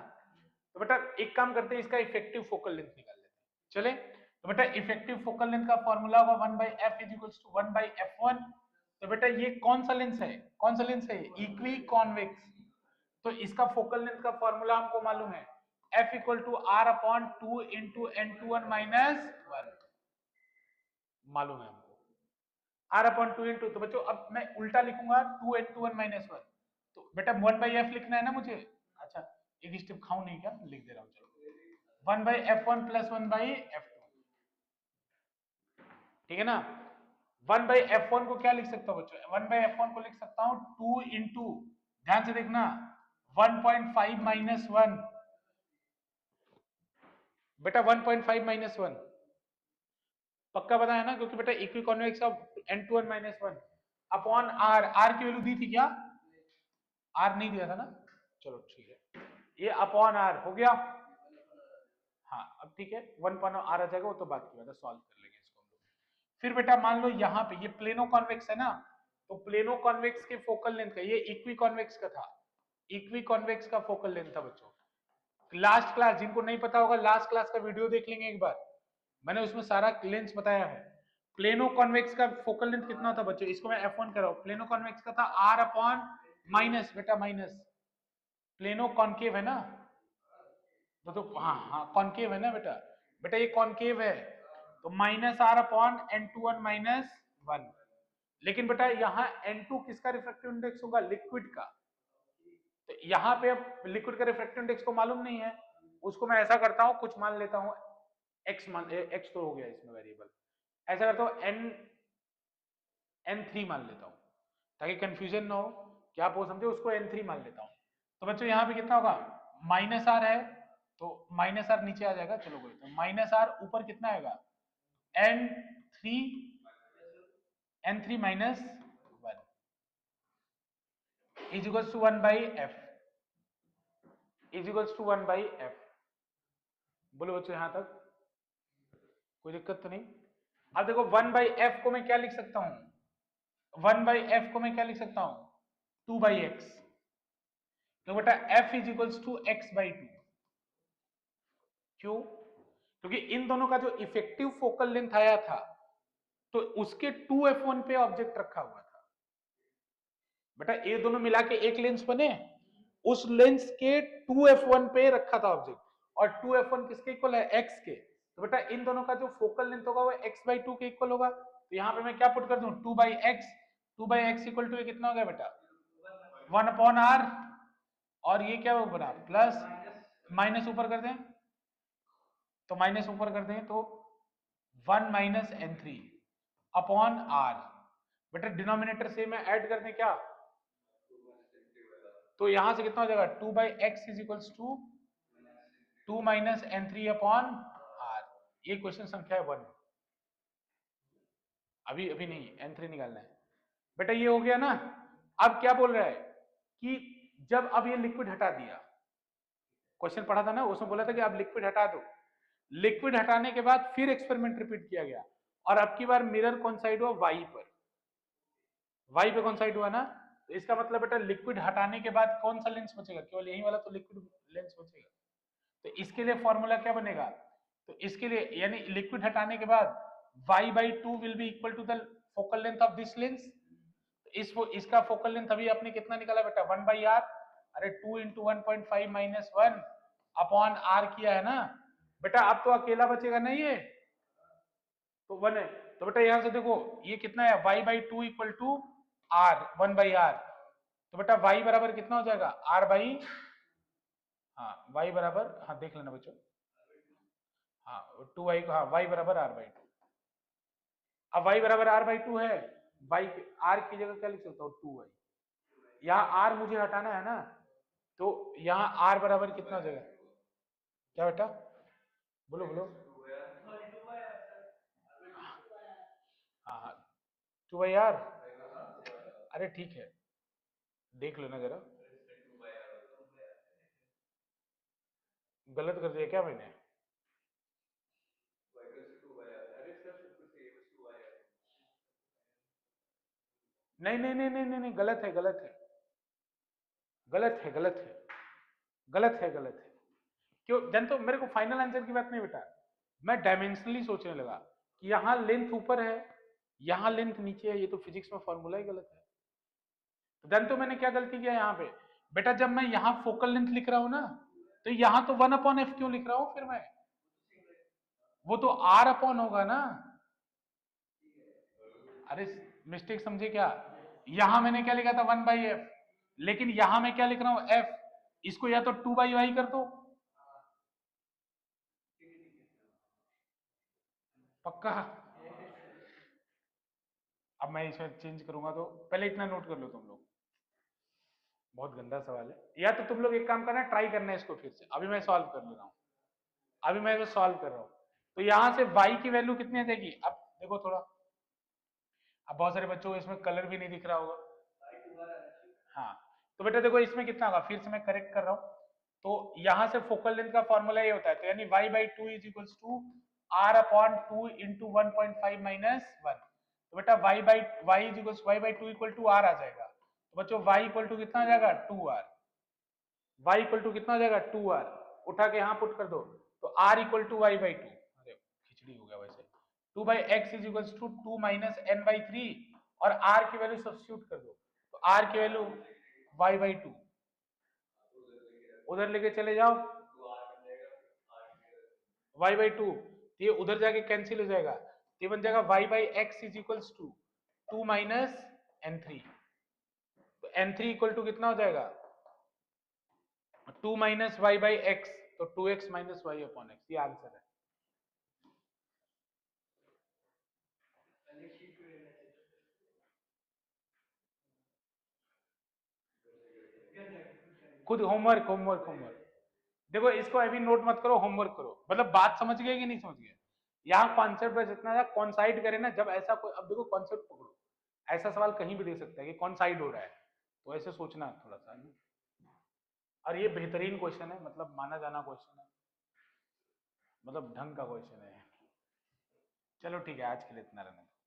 तो बेटा एक काम करते हैं, इसका इफेक्टिव फोकल लेंथ निकाल लेते हैं, चले। तो बेटा इफेक्टिव फोकल लेंथ का फॉर्मूला होगा 1/f is equals to 1/f1। तो बेटा ये कौन सा लेंस है, कौन सा लेंस है, इक्वी कॉन्वेक्स। तो इसका फोकल लेंथ का फॉर्मूला हमको मालूम है, f equal to r upon 2 into n21 minus 1, मालूम है हमको r अपॉन 2 इंटू, तो बच्चों अब मैं उल्टा लिखूंगा 2 n21 माइनस 1, तो बेटा 1/f लिखना है ना मुझे, अच्छा एक स्टेप खाऊं नहीं क्या, लिख दे रहा हूं चलो, 1/f1 प्लस 1/f2, ठीक है ना। 1/f1 को क्या लिख सकता हूं बच्चों, 1/f1 को लिख सकता हूं 2 इंटू, ध्यान से देखना, 1.5 माइनस 1, बेटा 1.5 माइनस 1 पक्का पता है ना, क्योंकि बेटा equi convex of n21 minus 1 upon r, r की वैल्यू दी थी क्या, r नहीं दिया था ना, चलो ठीक है, ये अपॉन r हो गया। हाँ अब ठीक है, 1 पॉइंट r आ जाएगा, वो तो बात की बात है, सॉल्व कर लेंगे इसको हम लोग। फिर बेटा मान लो यहाँ पे ये प्लेनो कॉन्वेक्स है ना, तो प्लेनो कॉन्वेक्स के फोकल लेंथ का, ये इक्वी कॉन्वेक्स का था, इक्वी कॉन्वेक्स का फोकल लेंथ था बच्चों। लास्ट क्लास, जिनको नहीं पता होगा लास्ट क्लास का वीडियो देख लेंगे एक बार, मैंने उसमें सारा लेंस बताया है। प्लेनो कॉन्वेक्स का फोकल लेंथ कितना था बच्चों, इसको मैं f1 कर रहा हूं, प्लेनो कॉन्वेक्स का था r अपॉन माइनस, बेटा माइनस, प्लेनो कॉन्केव है ना, तो हाँ हाँ कॉन्केव है ना बेटा, बेटा ये कॉन्केव है, तो minus r upon n21 minus 1। लेकिन बेटा यहाँ n2 किसका रिफ्रैक्टिव इंडेक्स होगा, लिक्विड का, तो यहाँ पे अब लिक्विड का रिफ्रैक्टिव इंडेक्स को मालूम नहीं है, उसको मैं ऐसा करता हूँ, कुछ मान लेता हूँ x, मान x तो हो गया इसमें वेरिएबल, ऐसा करता हूं n3 मान लेता हूं ताकि कंफ्यूजन ना हो कि आप वो समझे, उसको n3 मान लेता हूं। तो बच्चों यहाँ पे कितना होगा, माइनस आर है तो माइनस आर नीचे आ जाएगा, चलो कोई, तो माइनस आर ऊपर कितना आएगा, n3 n3 minus 1 is equals to 1 by F, is equals to 1 by F. बोलो बच्चों यहां तक कोई दिक्कत तो नहीं। अब देखो 1 बाई एफ को मैं क्या लिख सकता हूं, 1 बाई एफ को मैं क्या लिख सकता हूं, 2 बाई एक्स। तो बेटा F is equals to X by two. क्यों, क्योंकि इन दोनों का जो इफेक्टिव फोकल लेंथ आया था तो उसके 2f1 पे ऑब्जेक्ट रखा हुआ था। बेटा ये दोनों मिला के एक लेंस बने, उस लेंस के 2f1 पे रखा था ऑब्जेक्ट, और 2f1 किसके इक्वल है, x के। तो बेटा इन दोनों का जो फोकल लेंथ होगा वो x बाई टू के इक्वल होगा। तो यहाँ पे मैं क्या पुट कर दूं, 2 by X, 2 by X equal to कितना हो गया बेटा, 1 अपॉन आर, और ये क्या बना प्लस, माइनस ऊपर कर दें, तो माइनस ऊपर कर दें तो 1 माइनस n3 अपॉन आर। बेटा डिनोमिनेटर से मैं ऐड कर दें क्या, तो यहां से कितना हो जाएगा, 2 by X is equals to 2 minus n3 upon R. ये क्वेश्चन संख्या है 1, अभी अभी नहीं, n3 निकालना है। बेटा ये हो गया ना। अब क्या बोल रहा है कि जब अब ये लिक्विड हटा दिया, क्वेश्चन पढ़ा था ना, उसमें बोला था कि आप लिक्विड हटा दो, लिक्विड हटाने के बाद फिर एक्सपेरिमेंट रिपीट किया गया, और अब की बार मिरर कौन साइड हुआ, वाई पर, वाई पे कौन साइड हुआ ना। तो इसका मतलब बेटा लिक्विड हटाने के बाद कौन सा लेंस बचेगा, केवल यही वाला तो लिक्विड लेंस बचेगा। तो इसके लिए फॉर्मूला क्या बनेगा, तो इसके लिए यानी लिक्विड हटाने के बाद y by two will be equal to the focal length of this lens. इसका फोकल लेंथ अभी आपने कितना निकाला बेटा, 1 बाई आर, अरे 2 इंटू 1.5 माइनस 1 अपॉन आर किया है ना। बेटा अब तो अकेला बचेगा ना ये, तो 1 है। तो बेटा यहां से देखो ये कितना है, y by two equal to R, 1 by R. तो बेटा y बराबर कितना हो जाएगा, r बाई, हाँ y बराबर, हाँ देख लेना बच्चों, हाँ 2y को, हाँ y बराबर r बाई टू। अब y बराबर r बाई टू है, y r की जगह क्या लिख सकता हूँ, 2y। यहाँ r मुझे हटाना है ना, तो यहाँ r बराबर कितना हो जाएगा, क्या बेटा, बोलो बोलो, हाँ हाँ 2 बाई r, अरे ठीक है देख लो ना जरा, गलत कर दिया क्या मैंने, नहीं नहीं नहीं नहीं नहीं नहीं, गलत है गलत है गलत है गलत है गलत है गलत है। क्यों जन, तो मेरे को फाइनल आंसर की बात नहीं बेटा, मैं डायमेंशनली सोचने लगा कि यहाँ लेंथ ऊपर है, यहाँ लेंथ नीचे है, ये तो फिजिक्स में फॉर्मूला ही गलत है। देन तो मैंने क्या गलती किया यहाँ पे, बेटा जब मैं यहाँ फोकल लेंथ लिख रहा हूँ ना, तो यहाँ तो 1/f क्यों लिख रहा हूँ फिर मैं, वो तो r अपॉन होगा ना। अरे मिस्टेक समझे क्या, यहां मैंने क्या लिखा था 1/f, लेकिन यहां मैं क्या लिख रहा हूं f, इसको या तो 2/y कर दो, पक्का। अब मैं इसमें चेंज करूंगा, तो पहले इतना नोट कर लो तुम लोग, बहुत गंदा सवाल है, या तो तुम लोग एक काम करना, ट्राई करना है इसको फिर से, अभी मैं सॉल्व कर ले रहा हूं, अभी मैं इसको सॉल्व कर रहा हूं। तो यहां से y की वैल्यू कितनी आ जाएगी, अब देखो थोड़ा, अब बहुत सारे बच्चों को इसमें कलर भी नहीं दिख रहा होगा, हाँ, तो बेटा देखो इसमें कितना होगा, फिर से मैं करेक्ट कर रहा हूं। तो यहां से फोकल लेंथ का फॉर्मूला ये होता है, तो यानी y by two is equals to r upon two into 1.5 minus 1। तो बेटा y is equals y by two equal to r आ जाएगा, तो बच्चों y इक्वल टू कितना आ जाएगा, 2r, y इक्वल टू कितना आ जाएगा, 2r, उठा के यहाँ पुट कर दो, तो r equal to y by two, अरे खिचड़ी हो गया वैसे, 2 by X is equals to 2 minus n by three, और r की वैल्यू सब्स्टिट्यूट कर दो, तो r की वैल्यू y बाई टू, उधर लेके चले जाओ y बाई टू, ये उधर जाके कैंसिल हो जाएगा, ये बन जाएगा y by X is equals to 2 minus n3, तो n3 इक्वल टू कितना हो जाएगा, 2 माइनस वाई बाई एक्स, तो 2x minus Y upon X, ये आंसर है। खुद होमवर्क होमवर्क होमवर्क। देखो इसको अभी नोट मत करो, होमवर्क करो। मतलब बात समझ गए कि नहीं समझ गए? यहाँ कॉन्सेप्ट बस इतना था, कॉन्साइड करे ना जब ऐसा कोई, अब देखो कॉन्सेप्ट पकड़ो, ऐसा सवाल कहीं भी दे सकता है कि कौन साइड हो रहा है, तो ऐसे सोचना थोड़ा सा। और ये बेहतरीन क्वेश्चन है, मतलब माना जाना क्वेश्चन है, मतलब ढंग का क्वेश्चन है। चलो ठीक है, आज के लिए इतना रहने दो।